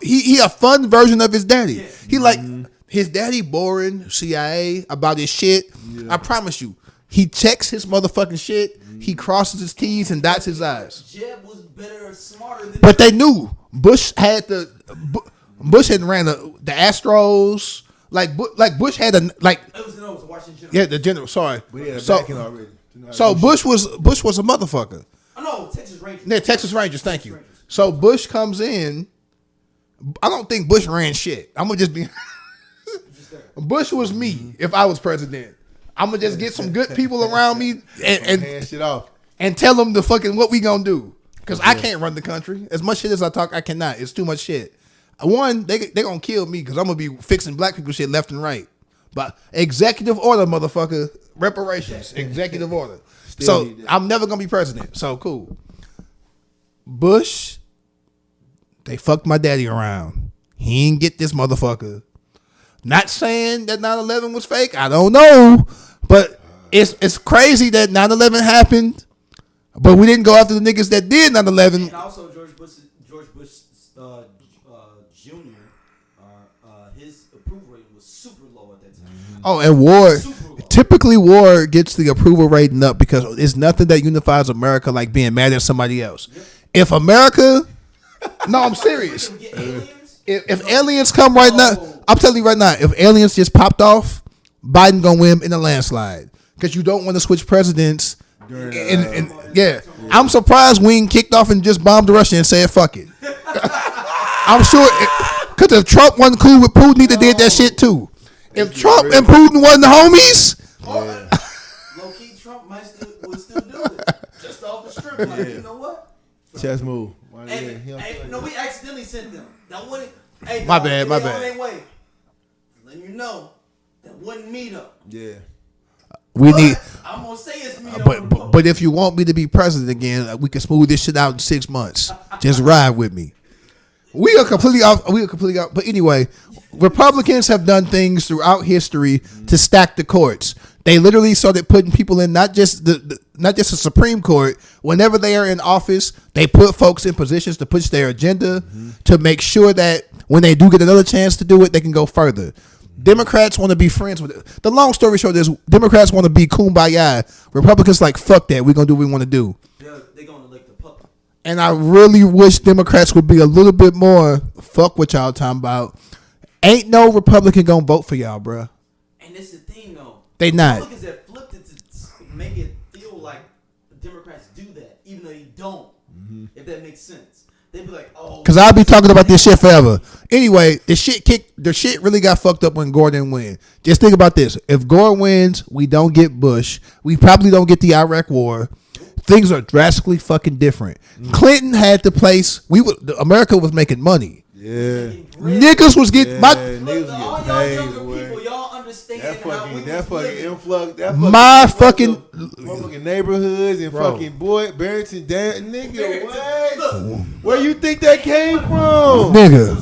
he a fun version of his daddy. Yeah. He like his daddy boring CIA about his shit. Yeah. I promise you, he checks his motherfucking shit. He crosses his T's and dots his I's. Jeb was better, smarter than. But they knew Bush had Bush had ran the Astros. Like Bush had a like. It was Washington. Yeah, the general. Sorry. We had a backing already. So Bush was a motherfucker. Oh no, Texas Rangers. Yeah, Texas Rangers. Thank you. So Bush comes in. I don't think Bush ran shit. I'm gonna just be. Bush was me if I was president. I'm gonna just get some good people around me and hand shit off and tell them the fucking what we gonna do. Because I can't run the country. As much shit as I talk, I cannot. It's too much shit. One, they gonna kill me because I'm gonna be fixing black people shit left and right. But executive order, motherfucker, reparations, executive order. So I'm never gonna be president. So cool. Bush, they fucked my daddy around. He ain't get this motherfucker. Not saying that 9/11 was fake. I don't know, but it's crazy that 9/11 happened, but we didn't go after the niggas that did 9/11. And also George Bush Jr. His approval rating was super low at that time. Oh, and war. Typically, war gets the approval rating up because it's nothing that unifies America like being mad at somebody else. Yep. If America, no, I'm serious. If aliens come right now, I'm telling you right now, if aliens just popped off, Biden gonna win in a landslide because you don't want to switch presidents. Yeah, I'm surprised we ain't kicked off and just bombed Russia and said fuck it. I'm sure because if Trump wasn't cool with Putin, he did that shit too. If Trump and Putin wasn't the homies, low key Trump would still do it just off the strip. Like, you know what? Chess move. No, we accidentally sent them. That wouldn't. Hey, my bad. Letting you know that wasn't me though. Yeah. We need. I'm gonna say it's me. But if you want me to be president again, we can smooth this shit out in 6 months. Just ride with me. We are completely off. But anyway, Republicans have done things throughout history to stack the courts. They literally started putting people in not just the Supreme Court. Whenever they are in office, they put folks in positions to push their agenda to make sure that when they do get another chance to do it, they can go further. Democrats want to be friends with it. The long story short is Democrats want to be kumbaya. Republicans like, fuck that. We're going to do what we want to do. They're going to elect the puppet. And I really wish Democrats would be a little bit more fuck what y'all talking about. Ain't no Republican going to vote for y'all, bruh. And this is the thing, though. They not. Republicans have flipped it to make it feel like the Democrats do that, even though they don't. If that makes sense. They'd be like, oh. Because I'll be talking about this shit forever. Anyway, the shit really got fucked up when Gore didn't win. Just think about this. If Gore wins, we don't get Bush. We probably don't get the Iraq War. Things are drastically fucking different. Clinton had the place. America was making money. Yeah. Niggas was getting All y'all younger people, y'all understand that fucking influx. That fucking neighborhoods and fucking Barrington Downs, nigga. What? Where you think that came from, nigga?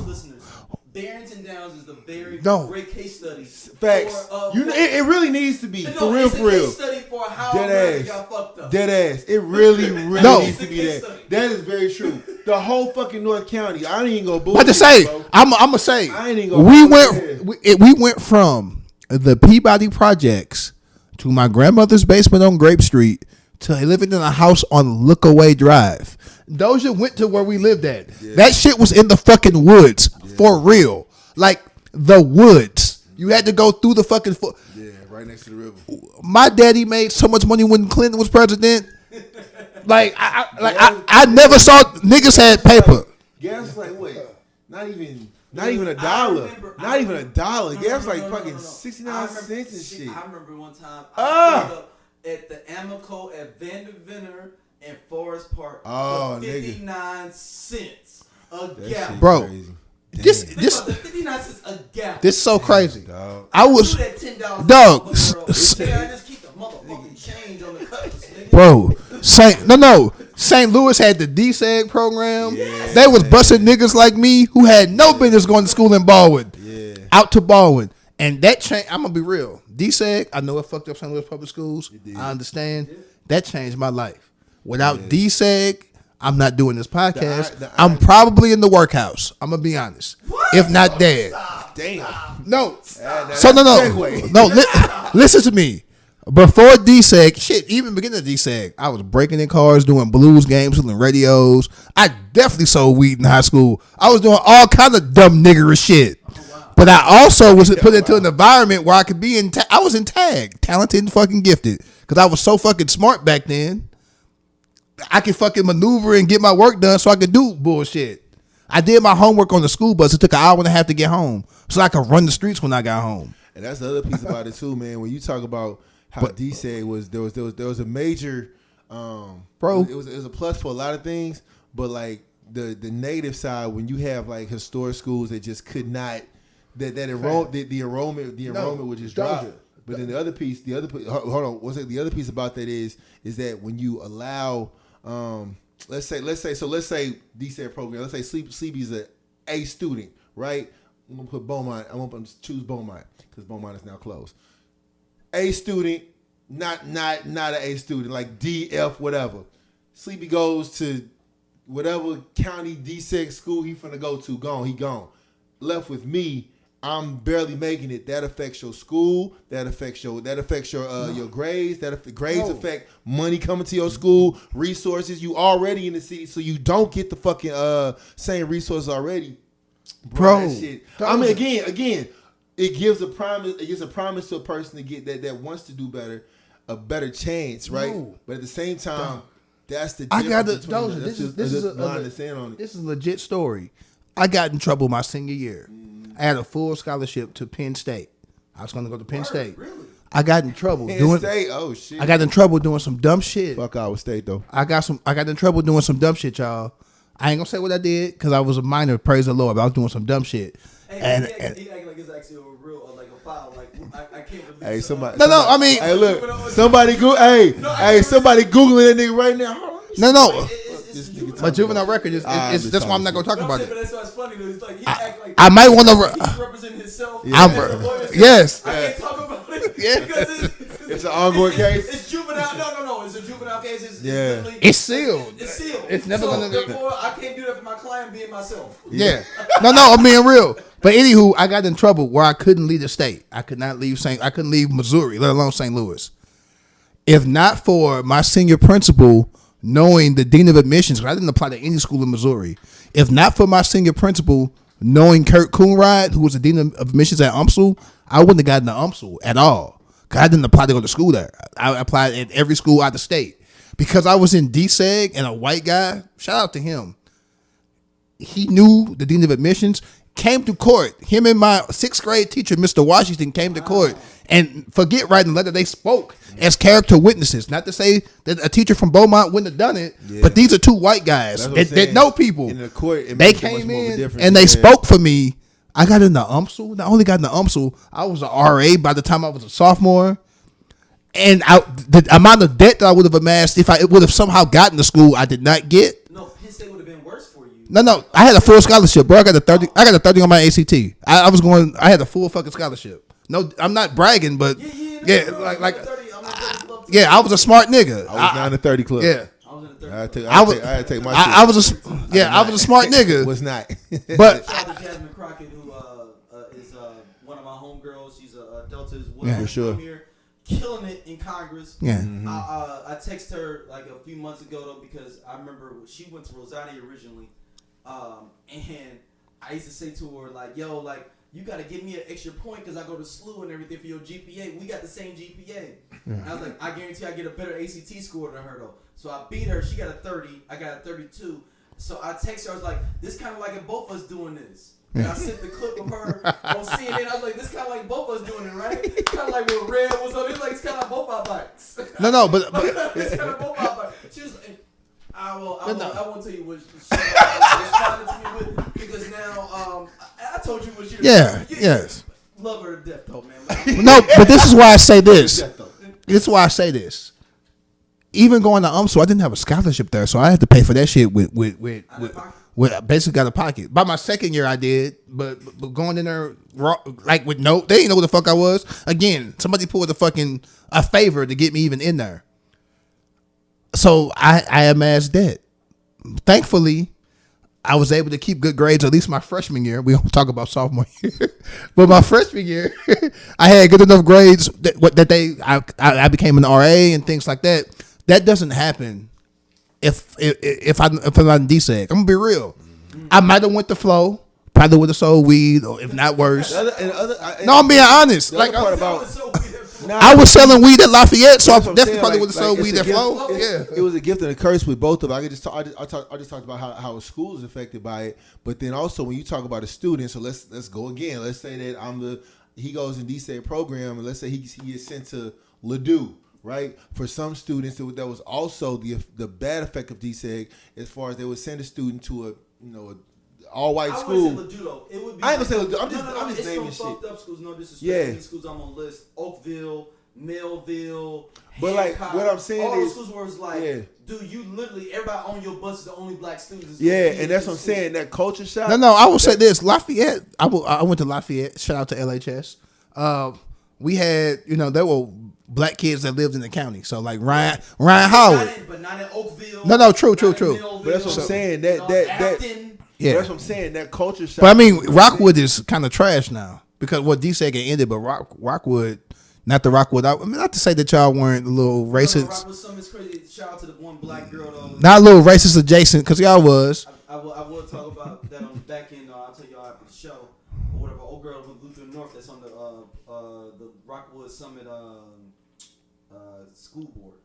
Barrington Downs is the very great case study. Facts. It really needs to be for real. Case study for how America got fucked up. Dead ass. It really needs to be that. That is very true. The whole fucking North County. I ain't even go bullshit. But to say, bro. I'm gonna say, I ain't even go we went from the Peabody projects to my grandmother's basement on Grape Street to living in a house on Lookaway Drive. Doja went to where we lived at. Yeah. That shit was in the fucking woods for real, like the woods. You had to go through the fucking. Right next to the river. My daddy made so much money when Clinton was president. I never saw niggas had paper. Gas like wait, not even a dollar. Not even a dollar. Gas like fucking 69 cents and shit. I remember one time I pulled up at the Amico at Vanderventer and Forest Park for 59 cents a gallon. Bro. This 59 cents a gallon. This is so crazy. Dog. I was $10 dog. I just keep the motherfucking change on the cutlass, nigga. Bro, St. Louis had the DSEG program. Yeah. They was busting niggas like me who had no business going to school in Baldwin. Yeah. Out to Baldwin. And that changed. I'm gonna be real. DSEG, I know it fucked up St. Louis public schools. I understand. That changed my life. Without DSEG, I'm not doing this podcast. I'm probably in the workhouse. I'm gonna be honest. What? If not dead. Damn. No. No. Listen to me. Before DSEG, shit, even beginning of DSEG, I was breaking in cars, doing blues games, selling radios. I definitely sold weed in high school. I was doing all kind of dumb niggerish shit. But I also was put into an environment where I could be I was in tag, talented and fucking gifted. Because I was so fucking smart back then. I could fucking maneuver and get my work done so I could do bullshit. I did my homework on the school bus. It took an hour and a half to get home so I could run the streets when I got home. And that's the other piece about it too, man. When you talk about how DSEG was, there was a major, bro. It was a plus for a lot of things, but like the negative side when you have like historic schools that just could not the enrollment would just drop. But then the other piece, hold on, the other piece about that is that when you allow, let's say DSEG program, let's say Sleepy's an A student, right? I'm gonna put Beaumont. I'm gonna choose Beaumont because Beaumont is now closed. A student, not an A student, like D, F, whatever. Sleepy goes to whatever county DSEG school he finna go to. He gone. Left with me. I'm barely making it. That affects your school. That affects your grades. Grades affect money coming to your school. Resources. You already in the city, so you don't get the fucking same resources already. Bro, that shit. I mean, again, it gives a promise. It gives a promise to a person to get that wants to do better, a better chance, right? No. But at the same time, that's the difference. This is a legit story. I got in trouble my senior year. I had a full scholarship to Penn State. I was going to go to Penn State. Really? I got in trouble doing some dumb shit. Fuck Iowa State though. I got in trouble doing some dumb shit, y'all. I ain't gonna say what I did because I was a minor. Praise the Lord, but I was doing some dumb shit. He acting like it's actually a real like a foul. Like I can't believe. Hey, somebody. No. I mean, hey, look. Somebody googling that nigga right now. No. this nigga But juvenile record is that's why I'm not gonna talk about But it. that's why it's funny though. It's like he act like I might want he's to. representing himself. I'm yes. I can't talk about it Yeah. because It's an ongoing case. It's juvenile. No. It's a juvenile case. It's literally- It's sealed. It's sealed. It's never so, gonna. Therefore, I can't do that for my client being myself. Yeah. No, I'm being real. But anywho, I got in trouble where I couldn't leave the state. I could not leave I couldn't leave Missouri, let alone St. Louis. If not for my senior principal knowing the dean of admissions, because I didn't apply to any school in Missouri. If not for my senior principal knowing Kurt Coonrod, who was the dean of admissions at UMSL, I wouldn't have gotten to UMSL at all. Because I didn't apply to go to school there. I applied at every school out of the state. Because I was in DSEG and a white guy, shout out to him. He knew the dean of admissions, came to court. Him and my 6th grade teacher, Mr. Washington, came to court. And forget writing the letter, they spoke as character witnesses. Not to say that a teacher from Beaumont wouldn't have done it, but these are 2 white guys that know people. In the court, they came in and they spoke for me. I got into UMSL. Not only got into UMSL, I was an RA by the time I was a sophomore. And the amount of debt that I would have amassed if I would have somehow gotten to school, I did not get. No, Penn State would have been worse for you. No, I had a full scholarship, bro. I got a 30. I got a 30 on my ACT. I had a full fucking scholarship. No, I'm not bragging, but yeah, I was a smart nigga. I was not in the 30 club. Yeah. I had to take my shit. I was a smart nigga. Was not. But shout out to Jasmine Crockett, who is one of my homegirls. She's a Delta's woman. For sure. Here, killing it in Congress. Yeah. I texted her like a few months ago though because I remember she went to Rosati originally, and I used to say to her like, "Yo, like you got to give me an extra point because I go to SLU and everything for your GPA. We got the same GPA." And I was like, "I guarantee I get a better ACT score than her though." So I beat her. She got a 30. I got a 32. So I texted her. I was like, "This kind of like if both of us doing this." And I sent the clip of her on CNN. I was like, "This kind of like both of us doing it, right? Kind of like what Red was on. It's like it's kind of both our bikes." No, but it's kind of both our bikes. She was like, I won't tell you what she responded to me with because now I told you what she. Yes. Love her to death though, man. No, but this is why I say this. This is why I say this. Even going to UMSL, I didn't have a scholarship there, so I had to pay for that shit with basically out of pocket. By my second year, I did, but going in there like with they didn't know what the fuck I was. Again, somebody pulled a favor to get me even in there. So I amassed debt. Thankfully, I was able to keep good grades at least my freshman year. We don't talk about sophomore year, but my freshman year, I had good enough grades I became an RA and things like that. That doesn't happen if I'm not in DSEG. I'm gonna be real. I might have went to flow, probably would have sold weed, or if not worse. No, I'm being honest. Like I was selling weed at Lafayette, so I definitely probably would have sold weed at flow. Yeah, it was a gift and a curse with both of them. I just talked about how school is affected by it, but then also when you talk about a student, so let's go again. Let's say that he goes in DSEG program, and let's say he is sent to Ladue. Right, for some students, that was also the bad effect of DSEG, as far as they would send a student to a all-white school. I ain't gonna say Ladue. I'm just naming shit. Fucked up schools, no disrespect. These schools I'm on the list: Oakville, Melville. But Hancock, like what I'm saying all is, those schools where it's like, dude, you literally everybody on your bus is the only black students. And that's what I'm saying. That culture shock. No, I will say this: Lafayette. I went to Lafayette. Shout out to LHS. We had, there were black kids that lived in the county. So like Ryan Howard. But not in Oakville. No, true. But that's what I'm saying. That's what I'm saying. That culture shock. But I mean, Rockwood is kind of trash now because what DSEG had ended, but Rockwood, not the Rockwood. I mean, not to say that y'all weren't a little racist. Rockwood Summit is crazy. Shout out to the one black girl though. Not a little racist adjacent because y'all was. I will talk about that on the back end. I'll tell y'all after the show. Or whatever. Old girl with Lutheran North that's on the Rockwood Summit school board.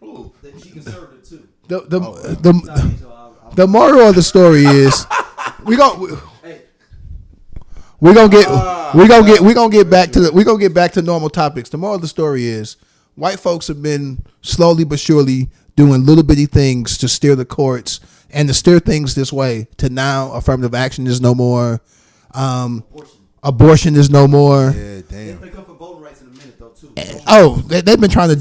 Ooh, she conservative too. The moral of the story is we're gonna get back to normal topics. The moral of the story is white folks have been slowly but surely doing little bitty things to steer the courts and to steer things this way to now affirmative action is no more. Abortion is no more. Yeah, damn. They pick up for voting rights in a minute though too. They've been trying to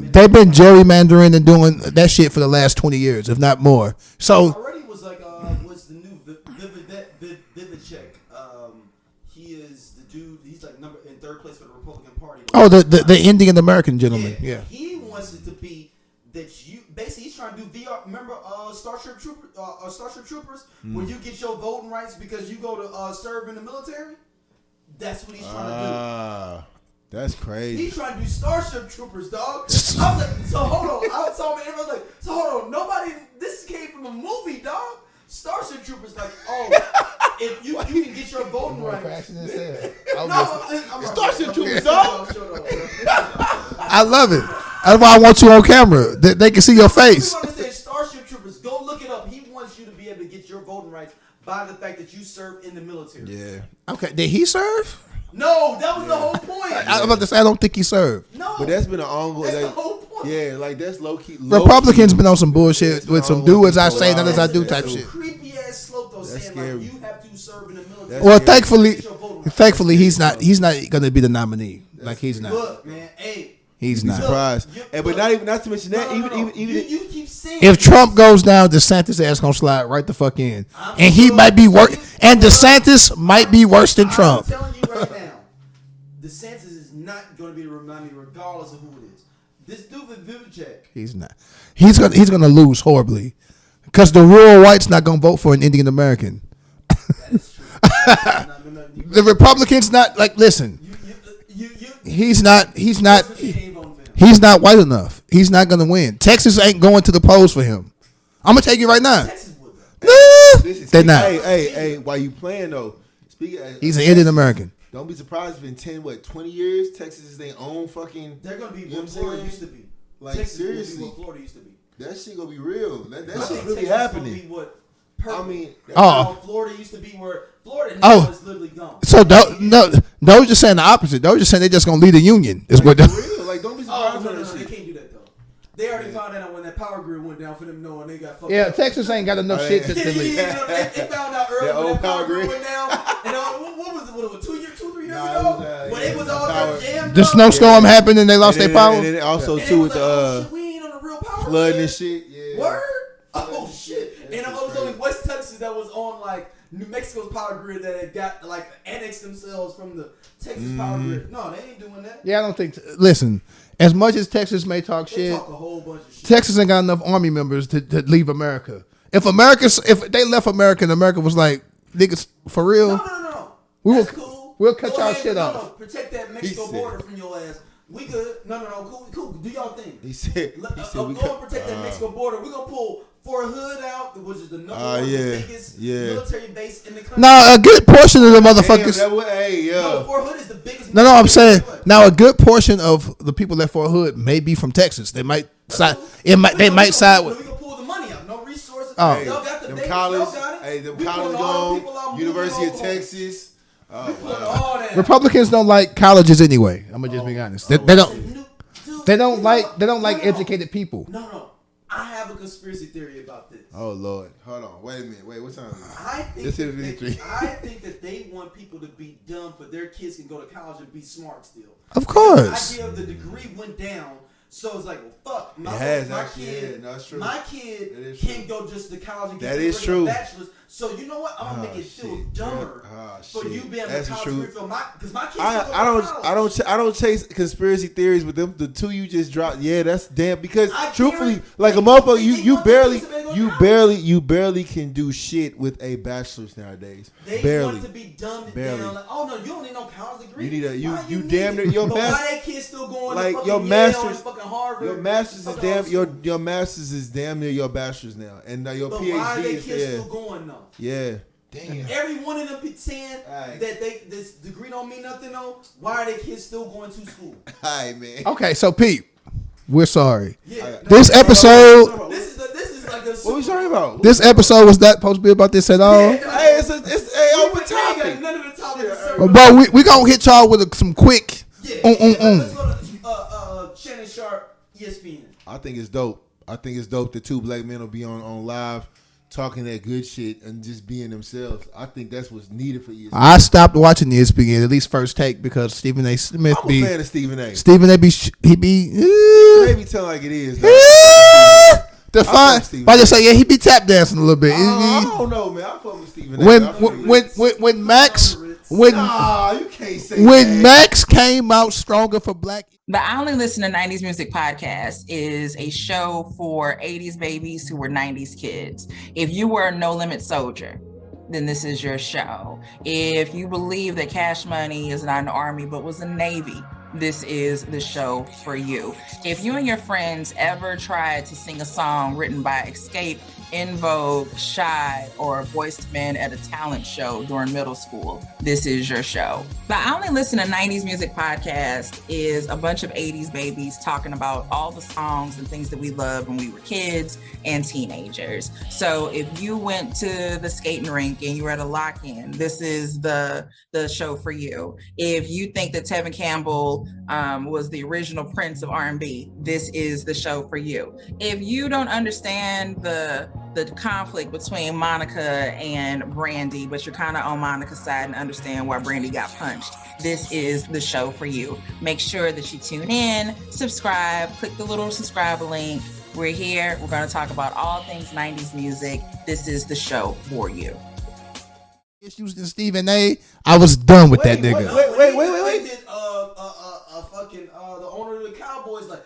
they've been gerrymandering and doing that shit for the last 20 years, if not more. So already was like what's the new Vivicek? He is the dude. He's like in third place for the Republican Party. The Indian American gentleman. Yeah. He wants it to be that you basically he's trying to do VR. Remember Starship Troopers, where you get your voting rights because you go to serve in the military. That's what he's trying to do. That's crazy. He's trying to do Starship Troopers, dog. I was like, so hold on. I was talking to everyone like, so hold on. Nobody. This came from a movie, dog. Starship Troopers, like, if you can get your voting rights. I'm Starship Troopers, dog. I love it. That's why I want you on camera. They can see your face. Starship Troopers, go look it up. He wants you to be able to get your voting rights by the fact that you served in the military. Yeah. Okay. Did he serve? No, that was the whole point. I was about to say I don't think he served. No, But that's been an ongoing. that's the whole point. Yeah, like that's low key. Republicans been on some bullshit with some do as I say, not as I do type That's a shit. creepy ass slope though, saying scary. like you have to serve in the military. Well, scary. thankfully, he's not going to be the nominee. Like he's not. Look, man, He's not. Surprised. Look, But not to mention that, even you keep saying If Trump goes down, DeSantis' ass gonna slide right the fuck in, and he might be worse. And DeSantis might be worse than Trump. I'm telling you right now, DeSantis is not going to be the nominee regardless of who it is. This dude with Vivicek. He's not. He's gonna lose horribly, because the rural white's not gonna vote for an Indian American. That is true. The Republicans not like listen. He's not white enough. He's not gonna win. Texas ain't going to the polls for him. I'm gonna tell you right now. Texas would though. They're not. Hey, while you playing though, He's an Indian American. Don't be surprised if in 20 years, Texas is their own fucking. They're going to be You know what what I'm Florida saying? used to be. Like, Texas seriously. will be what Florida used to be. That shit gonna be real. That I shit think really Texas happening. Gonna be what I mean, how Florida used to be, where Florida now is literally gone. So those just saying the opposite. Those just saying they just gonna lead the union. Is what. for real. Like, don't be surprised No, when that they shit. can't do that though. They already found out when that power grid went down for them knowing they got fucked Yeah, up. Texas ain't got enough shit to Yeah, lead. they found out early That when old that power power grid grid. went down. And what was it? What, 2 3 years Nah, ago? it was, when yeah, it was the all power- that jammed The up. snowstorm happened and they lost their power. And then also And they too was with like, oh, the shit, we ain't on the real power flooding grid. and shit. Yeah. Word? Oh shit! And it shit's was only crazy. West Texas that was on like New Mexico's power grid that had got like annexed themselves from the Texas power grid. No, they ain't doing that. Yeah, I don't think. Listen, as much as Texas may talk They shit, talk a whole bunch of shit. Texas ain't got enough army members to leave America. If they left America and America was like, niggas, for real, No. We will- That's cool. we'll cut Go y'all ahead, shit no, off. No, protect that Mexico said- border from your ass. We good. No. Cool. Do y'all thing. He said. Go we and protect that Mexico border. We're gonna pull Fort Hood out, which is the number one yeah, biggest yeah. military base in the country. now a good portion of the motherfuckers. No, Fort Hood is the biggest. No, I'm saying military base. now a good portion of the people at Fort Hood may be from Texas. They might side. They might side We with. can pull the money out. No resources. Oh. Hey, Y'all got the them base. college, Y'all got it. hey, them We college pulling all the people out, gone. moving University of all over. Texas. Oh We pulling wow. all that. Republicans don't like colleges anyway. I'm gonna just be honest. They don't. Dude, They don't you like. They don't no, like no. educated people. No. I have a conspiracy theory about this. Oh Lord. Hold on. Wait a minute. Wait. What time is it? I think This is that history. I think that they want people to be dumb, but their kids can go to college and be smart still. Of The course. idea of the degree went down, so it's like, well, fuck, It has, my actually, kid, yeah, no, it's true. my That kid is can't true. go just to college and get That a is regular true. bachelor's. So you know what? I'm gonna Oh, make it feel shit. dumber Oh, for shit. you being able That's to the college truth. career because my kids. I don't chase conspiracy theories with them. The two you just dropped, yeah, that's damn. Because I truthfully, guarantee- like a motherfucker, they want their kids to be able to go to you barely can do shit with a bachelor's nowadays. They barely. want to be dumbed Barely. down. Like, oh no, you don't need no college degree. You need a- you- Why you need damn it? near your But mas- why that kid still going like to fucking your Yale masters, and fucking Harvard? your masters is fucking damn all school? your masters is damn near your bachelor's now, and your But PhD why are they is kids yeah, still going though? yeah. Damn. Every one of them be saying Alright. that this degree don't mean nothing though. Why are they kids still going to school? Hi man. Okay, so Pete, we're sorry. Yeah. This episode, This is like a. What we sorry about? this episode was not supposed to be about this at all. Hey, it's a open topic. None of the topics. But we gonna hit y'all with some quick. Yeah. Let's go to Shannon Sharp, ESPN. I think it's dope. I think it's dope that two black men will be on live talking that good shit and just being themselves. I think that's what's needed for ESPN. I stopped watching ESPN, at least First Take, because Stephen A. Smith I'm a fan of Stephen A. Stephen A. He be They be telling like it is. The fine. I just say he be tap dancing a little bit. I don't know, man. I fuck with Stephen A. When Max you can't say when Max came out stronger for Black. The I Only Listen to 90s Music podcast is a show for 80s babies who were 90s kids. If you were a No Limit soldier, then this is your show. If you believe that Cash Money is not an army but was a Navy, this is the show for you. If you and your friends ever tried to sing a song written by Escape, In Vogue, Shy, or Boyz II Men at a talent show during middle school, this is your show. The I Only Listen to 90s Music podcast is a bunch of 80s babies talking about all the songs and things that we loved when we were kids and teenagers. So if you went to the skating rink and you were at a lock-in, this is the show for you. If you think that Tevin Campbell was the original Prince of R&B, this is the show for you. If you don't understand the conflict between Monica and Brandy, but you're kind of on Monica's side and understand why Brandy got punched, this is the show for you. Make sure that you tune in, subscribe, click the little subscribe link. We're here. We're going to talk about all things 90s music. This is the show for you. Issues in Stephen A. I was done with that nigga. Wait. Did fucking the owner of the Cowboys like?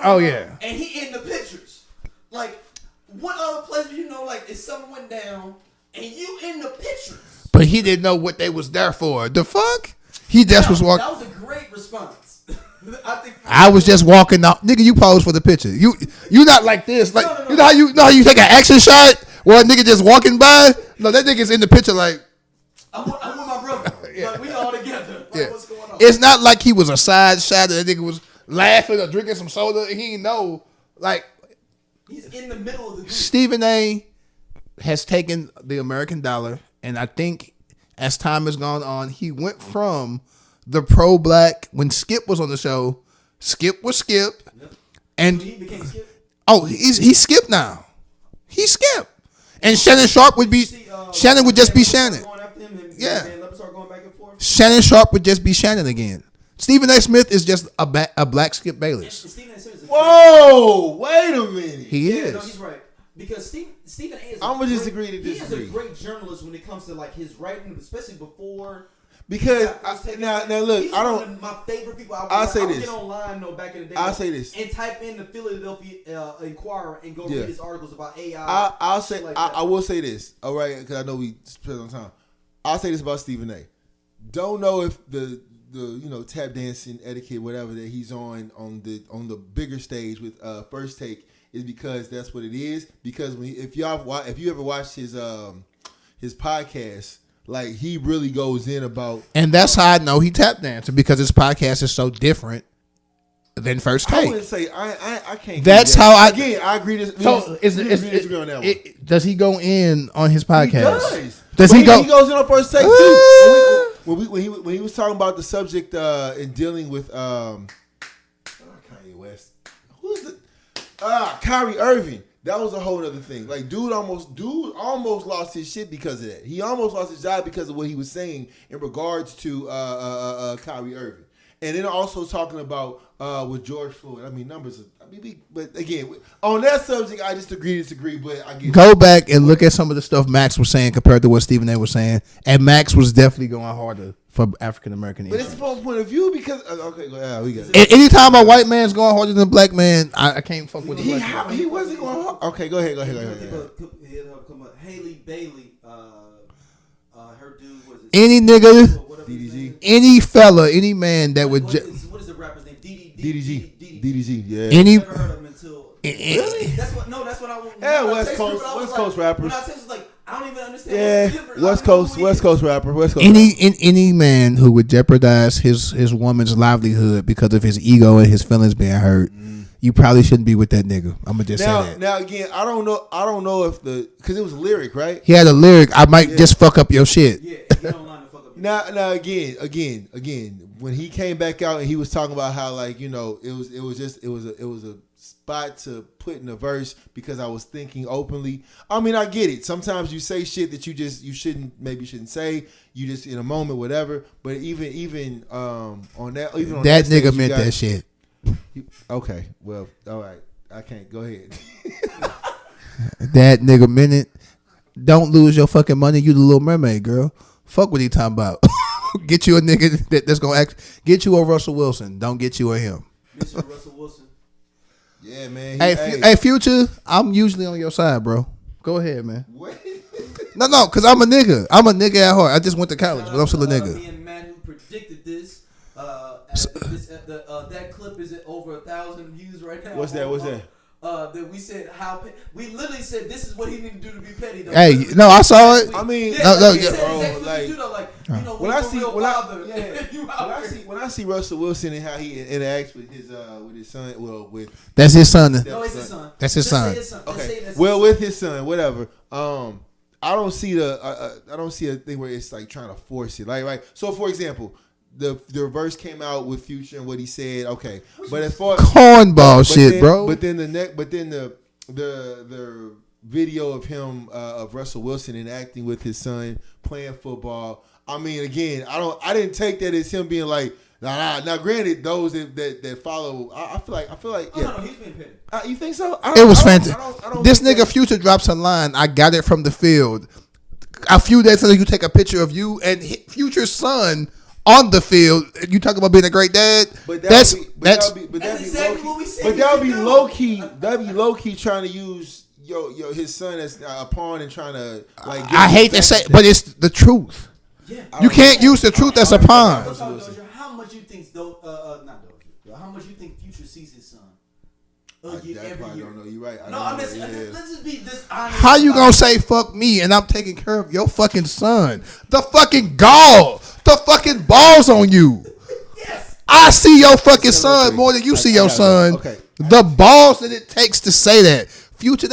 Oh yeah. And he in the pictures. Like, what other place do you know? Like, if something went down and you in the pictures. But he didn't know what they was there for. The fuck? He just was walking. That was a great response. I was just walking out. Nigga, you pose for the picture. You not like this. Like No. You know how you take an action shot where a nigga just walking by? No, that nigga's in the picture like I'm with my brother. Yeah. Like, we all together. Like, yeah. What's going on? It's not like he was a side shot that nigga was laughing or drinking some soda. He didn't know. Like, he's in the middle of the group. Stephen A. has taken the American dollar, and I think as time has gone on, he went from the pro-black, when Skip was on the show, Skip was Skip, and He became Skip. he's Skip now. He's Skip. And Shannon Sharp would be, Shannon would just be Shannon. Yeah. Shannon Sharp would just be Shannon again. Stephen A. Smith is just a black Skip Bayless. Whoa, wait a minute. He is. No, he's right. Because Stephen A. is I'm gonna disagree to disagree. He is a great journalist when it comes to like his writing, especially before. Because now look, he's I one don't. of my favorite people. I'll say this. Get online back in the day. I'll say this and type in the Philadelphia Inquirer and go read his articles about AI. I'll say like I will say this. All right, because I know we spent on time. I'll say this about Stephen A. Don't know if the tap dancing etiquette whatever that he's on the bigger stage with First Take is because that's what it is. Because if you ever watched his podcast. Like, he really goes in about... And that's how I know he tap dancing, because his podcast is so different than First Take. I wouldn't say... I can't... That's how I... Again, I agree to... So, disagree on that one. Does he go in on his podcast? He does. Does he go... He goes in on First Take, too. When he was talking about the subject in dealing with... Kanye West. Who's the... Kyrie Irving. That was a whole other thing. Like, dude almost lost his shit because of that. He almost lost his job because of what he was saying in regards to Kyrie Irving. And then also talking about with George Floyd. I mean, but again, on that subject, I just disagree. But I get go back and look at some of the stuff Max was saying compared to what Stephen A. was saying, and Max was definitely going harder for African American issues. But it's from a point of view because okay, go ahead. We got it. Anytime a white man's going harder than a black man, I can't fuck with the black man. He wasn't going hard. Okay, go ahead. Haley Bailey, her dude was any nigga, DDG, any fella, any man that would. What is the rapper's name? DDG, yeah. Any. Never heard of him until. Really? That's what I want. Yeah, West Coast rappers. When I text, like, I don't even understand. Yeah, West Coast rapper. Any man who would jeopardize his woman's livelihood because of his ego and his feelings being hurt, you probably shouldn't be with that nigga. I'm gonna just say that. Now again, I don't know if because it was a lyric, right? He had a lyric. I might just fuck up your shit. Yeah, get online and fuck up. Now again, when he came back out and he was talking about how, like, it was a spot to put in a verse because I was thinking openly. I mean, I get it. Sometimes you say shit that you shouldn't say. You just in a moment, whatever. But even on that, even on that stage, nigga meant that shit. Okay, well, all right. I can't. Go ahead. That nigga meant it. Don't lose your fucking money. You the Little Mermaid, girl. Fuck what he talking about. Get you a nigga that's gonna act. Get you a Russell Wilson. Don't get you a him. Mr. Russell Wilson. Yeah, man. Hey, Future. I'm usually on your side, bro. Go ahead, man. What? No, because I'm a nigga. I'm a nigga at heart. I just went to college, but I'm still a nigga. Me and Matt who predicted this. That clip is at over 1,000 views right now. What's that? That we said we literally said this is what he need to do to be petty. Though. Hey, no, I saw it. I mean, when I see Russell Wilson and how he interacts with his son, that's his son. No, it's his son. That's his son. Okay, with his son, whatever. I don't see a thing where it's like trying to force it. Like, right. So, for example, the verse came out with Future and what he said. Okay, but as far as cornball shit, bro. But then the video of him of Russell Wilson interacting with his son playing football. I mean, again, I didn't take that as him being like. Now, granted, those that follow, I feel like. Yeah. No, he's being petty. You think so? It was fantastic. This nigga Future drops a line. I got it from the field. A few days later, you take a picture of you and Future's son on the field. You talk about being a great dad. But that's exactly what we said. But that'll be low key. That'll be low key trying to use his son as a pawn and trying to like. I hate to say, but it's the truth. Yeah. You can't use the truth as a pawn. How much you think how much you think Future sees his son? Every year. Don't know. You're right. Let's just be this honest. How you gonna say fuck me and I'm taking care of your fucking son? The fucking gall, the fucking balls on you. Yes. I see your fucking son more than you see your son. Okay. The balls that it takes to say that. Future,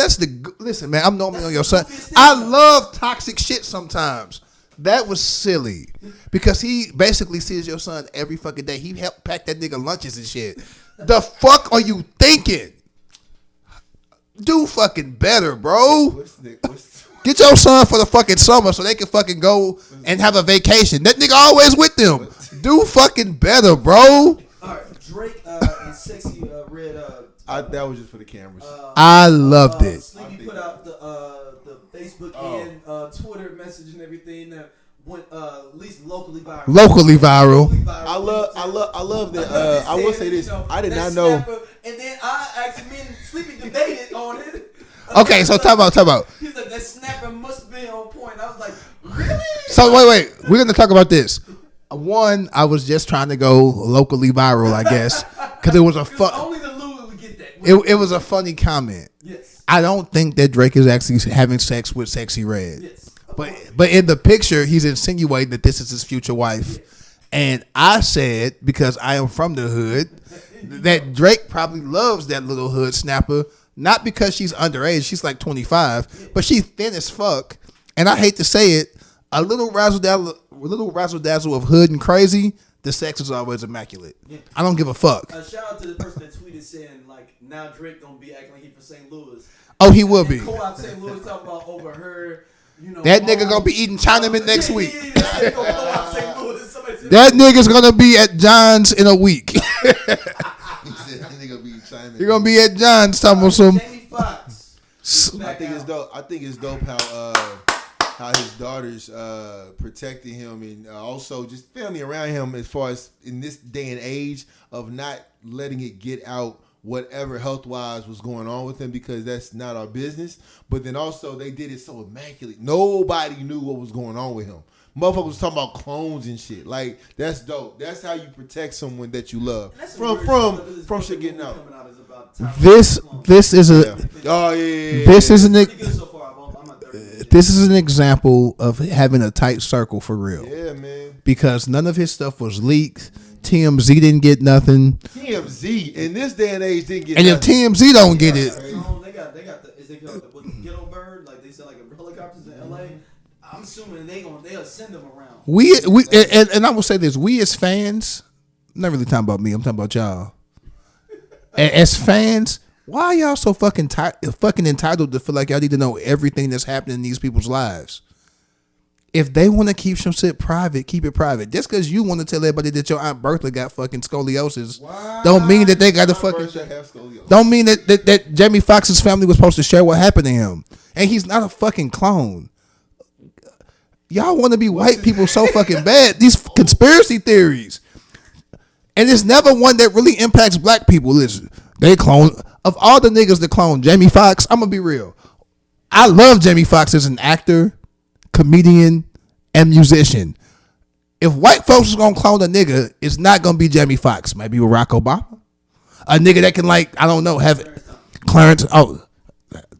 listen, man. I'm normally on your side. I love toxic shit sometimes. That was silly because he basically sees your son every fucking day. He helped pack that nigga lunches and shit. The fuck are you thinking? Do fucking better, bro. Get your son for the fucking summer so they can fucking go and have a vacation. That nigga always with them. Do fucking better, bro. All right, Drake and Sexy Red. That was just for the cameras. I loved it. Sleepy put out the Facebook and Twitter message and everything that went at least locally viral. I love that. I will say this. I did not know. And then I actually me and Sleepy debated on it. Okay, so talk about. He's like, that snapper must be on point. I was like, really? So wait. We're gonna talk about this. One, I was just trying to go locally viral, I guess, because it was a fun. Only the Lulu would get that. It was a funny comment. Yes. I don't think that Drake is actually having sex with Sexy Red. Yes. But in the picture, he's insinuating that this is his future wife. Yes. And I said, because I am from the hood, that Drake probably loves that little hood snapper, not because she's underage, she's like 25, but she's thin as fuck. And I hate to say it, a little razzle dazzle of hood and crazy, the sex is always immaculate. Yeah. I don't give a fuck. Shout out to the person that tweeted saying, like, now Drake gonna be acting like he from St. Louis. Oh, he will be. Co-op St. Louis talking about over her, that nigga gonna be eating Chinaman next week. That nigga's gonna be at John's in a week. He said that nigga be Chinaman. You're gonna be at John's talking about some. I think it's dope how his daughters protecting him and also just family around him as far as in this day and age of not letting it get out whatever health-wise was going on with him because that's not our business. But then also they did it so immaculate. Nobody knew what was going on with him. Motherfuckers was talking about clones and shit. Like, that's dope. That's how you protect someone that you love from shit getting out. This is an example of having a tight circle for real. Yeah, man. Because none of his stuff was leaked. TMZ didn't get nothing. TMZ in this day and age didn't get and nothing. And if TMZ don't get it. They got the ghetto bird, like they sell like helicopters in LA. I'm assuming they'll send them around. And I will say this, we as fans, not really talking about me, I'm talking about y'all. As fans, Why are y'all so fucking entitled to feel like y'all need to know everything that's happening in these people's lives? If they want to keep some shit private, keep it private. Just because you want to tell everybody that your Aunt Bertha got fucking scoliosis, don't mean that they got the fucking. Don't mean that Jamie Foxx's family was supposed to share what happened to him, and he's not a fucking clone. Y'all want to be white people so fucking bad. These conspiracy theories, and it's never one that really impacts black people. Listen, they clone of all the niggas that clone Jamie Foxx. I'm gonna be real. I love Jamie Foxx as an actor, comedian, and musician. If white folks is gonna clone a nigga, it's not gonna be Jamie Foxx. Might be Barack Obama, a nigga that can have Clarence. Oh,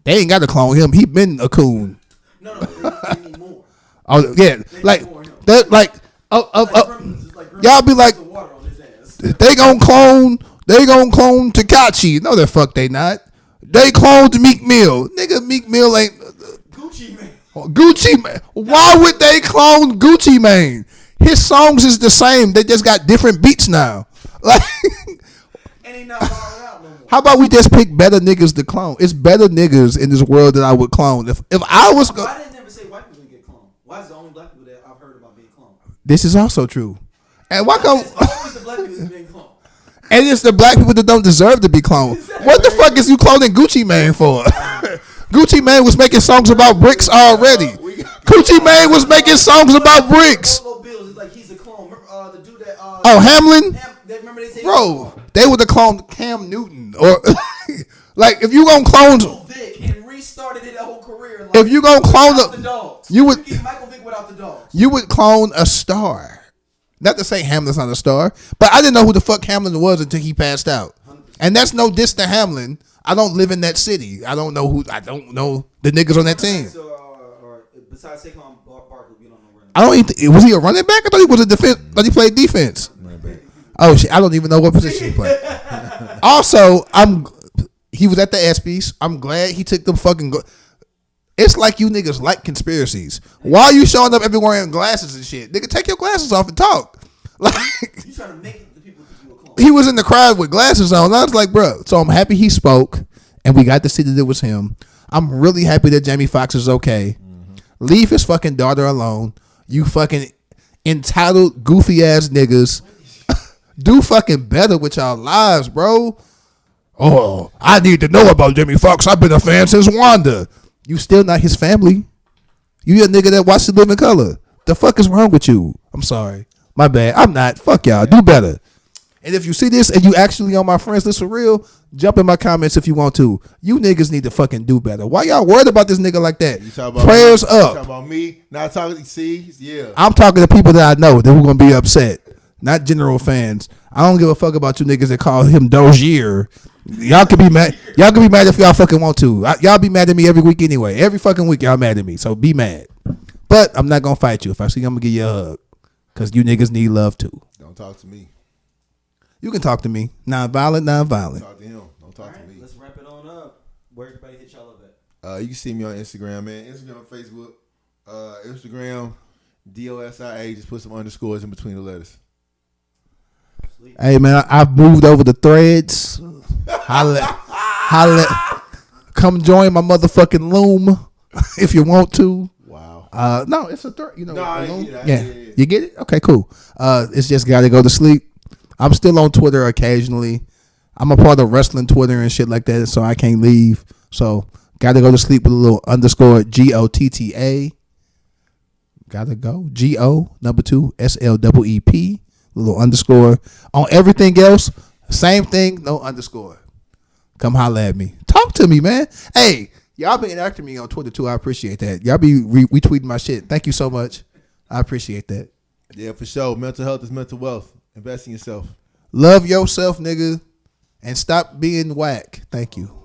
they ain't got to clone him. He been a coon. No, they need more. Oh yeah, y'all be like, they gonna clone Tekashi. No, the fuck they not. They cloned Meek Mill. Nigga, Meek Mill ain't Gucci Mane. Gucci Mane. Why would they clone Gucci Mane? His songs is the same. They just got different beats now. Like, and he not borrowed out no more. How about we just pick better niggas to clone? It's better niggas in this world that I would clone. If I was Why did they never say white people get cloned? Why is the only black people that I've heard about being cloned? This is also true. And why come? It's always the black people that's being cloned. And it's the black people that don't deserve to be cloned. What the fuck is you cloning Gucci Mane for? Gucci Mane was making songs about bricks already. Gucci Mane was making songs about bricks. It's like he's a clone. Remember, the dude that Hamlin? Remember they say Bro, they would have cloned Cam Newton or like if you gonna clone Vic and restarted it whole career. If you gonna clone the dogs, you would get Michael Vick without the dogs. You would clone a star. Not to say Hamlin's not a star, but I didn't know who the fuck Hamlin was until he passed out. 100%. And that's no diss to Hamlin. I don't live in that city. I don't know the niggas on that team. So, or besides Saquon Barkley, we don't know where. I don't even. Was he a running back? I thought he was a defense. I thought he played defense. Oh shit! I don't even know what position he played. Also, he was at the ESPYs. I'm glad he took them fucking. It's like you niggas like conspiracies. Why are you showing up everywhere in glasses and shit? Nigga, take your glasses off and talk. Like you trying to make the people think you a clone. He was in the crowd with glasses on. I was like, bro. So I'm happy he spoke, and we got to see that it was him. I'm really happy that Jamie Foxx is okay. Mm-hmm. Leave his fucking daughter alone. You fucking entitled, goofy ass niggas. Do fucking better with y'all lives, bro. Oh, I need to know about Jamie Foxx. I've been a fan since Wanda. You still not his family. You a nigga that watched The Living Color. The fuck is wrong with you? I'm sorry. My bad. I'm not. Fuck y'all. Do better. And if you see this and you actually on my friends list for real, jump in my comments if you want to. You niggas need to fucking do better. Why y'all worried about this nigga like that? Prayers up. You talking about me? Not talking. See, yeah. I'm talking to people that I know that were gonna be upset, not general fans. I don't give a fuck about you niggas that call him Dozier. Y'all can be mad. Y'all can be mad if y'all fucking want to. Y'all be mad at me every week anyway. Every fucking week y'all mad at me. So be mad. But I'm not gonna fight you. If I see you, I'm gonna give you a hug. Cause you niggas need love too. Don't talk to me. You can talk to me. Non-violent. Talk to him. Don't talk to me. Let's wrap it on up. Where everybody hit y'all up at? You can see me on Instagram, man. Instagram, Facebook. Instagram, DOSIA. Just put some underscores in between the letters. Hey man, I've moved over the threads. Holla. Come join my motherfucking loom if you want to. Wow. No, it's a thread. You know. No, yeah. You get it? Okay, cool. It's just gotta go to sleep. I'm still on Twitter occasionally. I'm a part of wrestling Twitter and shit like that, so I can't leave. So gotta go to sleep with a little underscore GOTTA. Gotta go. GO2 SLEEP. Little underscore. On everything else, same thing, no underscore. Come holla at me. Talk to me, man. Hey, y'all been interacting with me on Twitter too. I appreciate that. Y'all be retweeting my shit. Thank you so much. I appreciate that. Yeah, for sure. Mental health is mental wealth. Invest in yourself. Love yourself, nigga, and stop being whack. Thank you.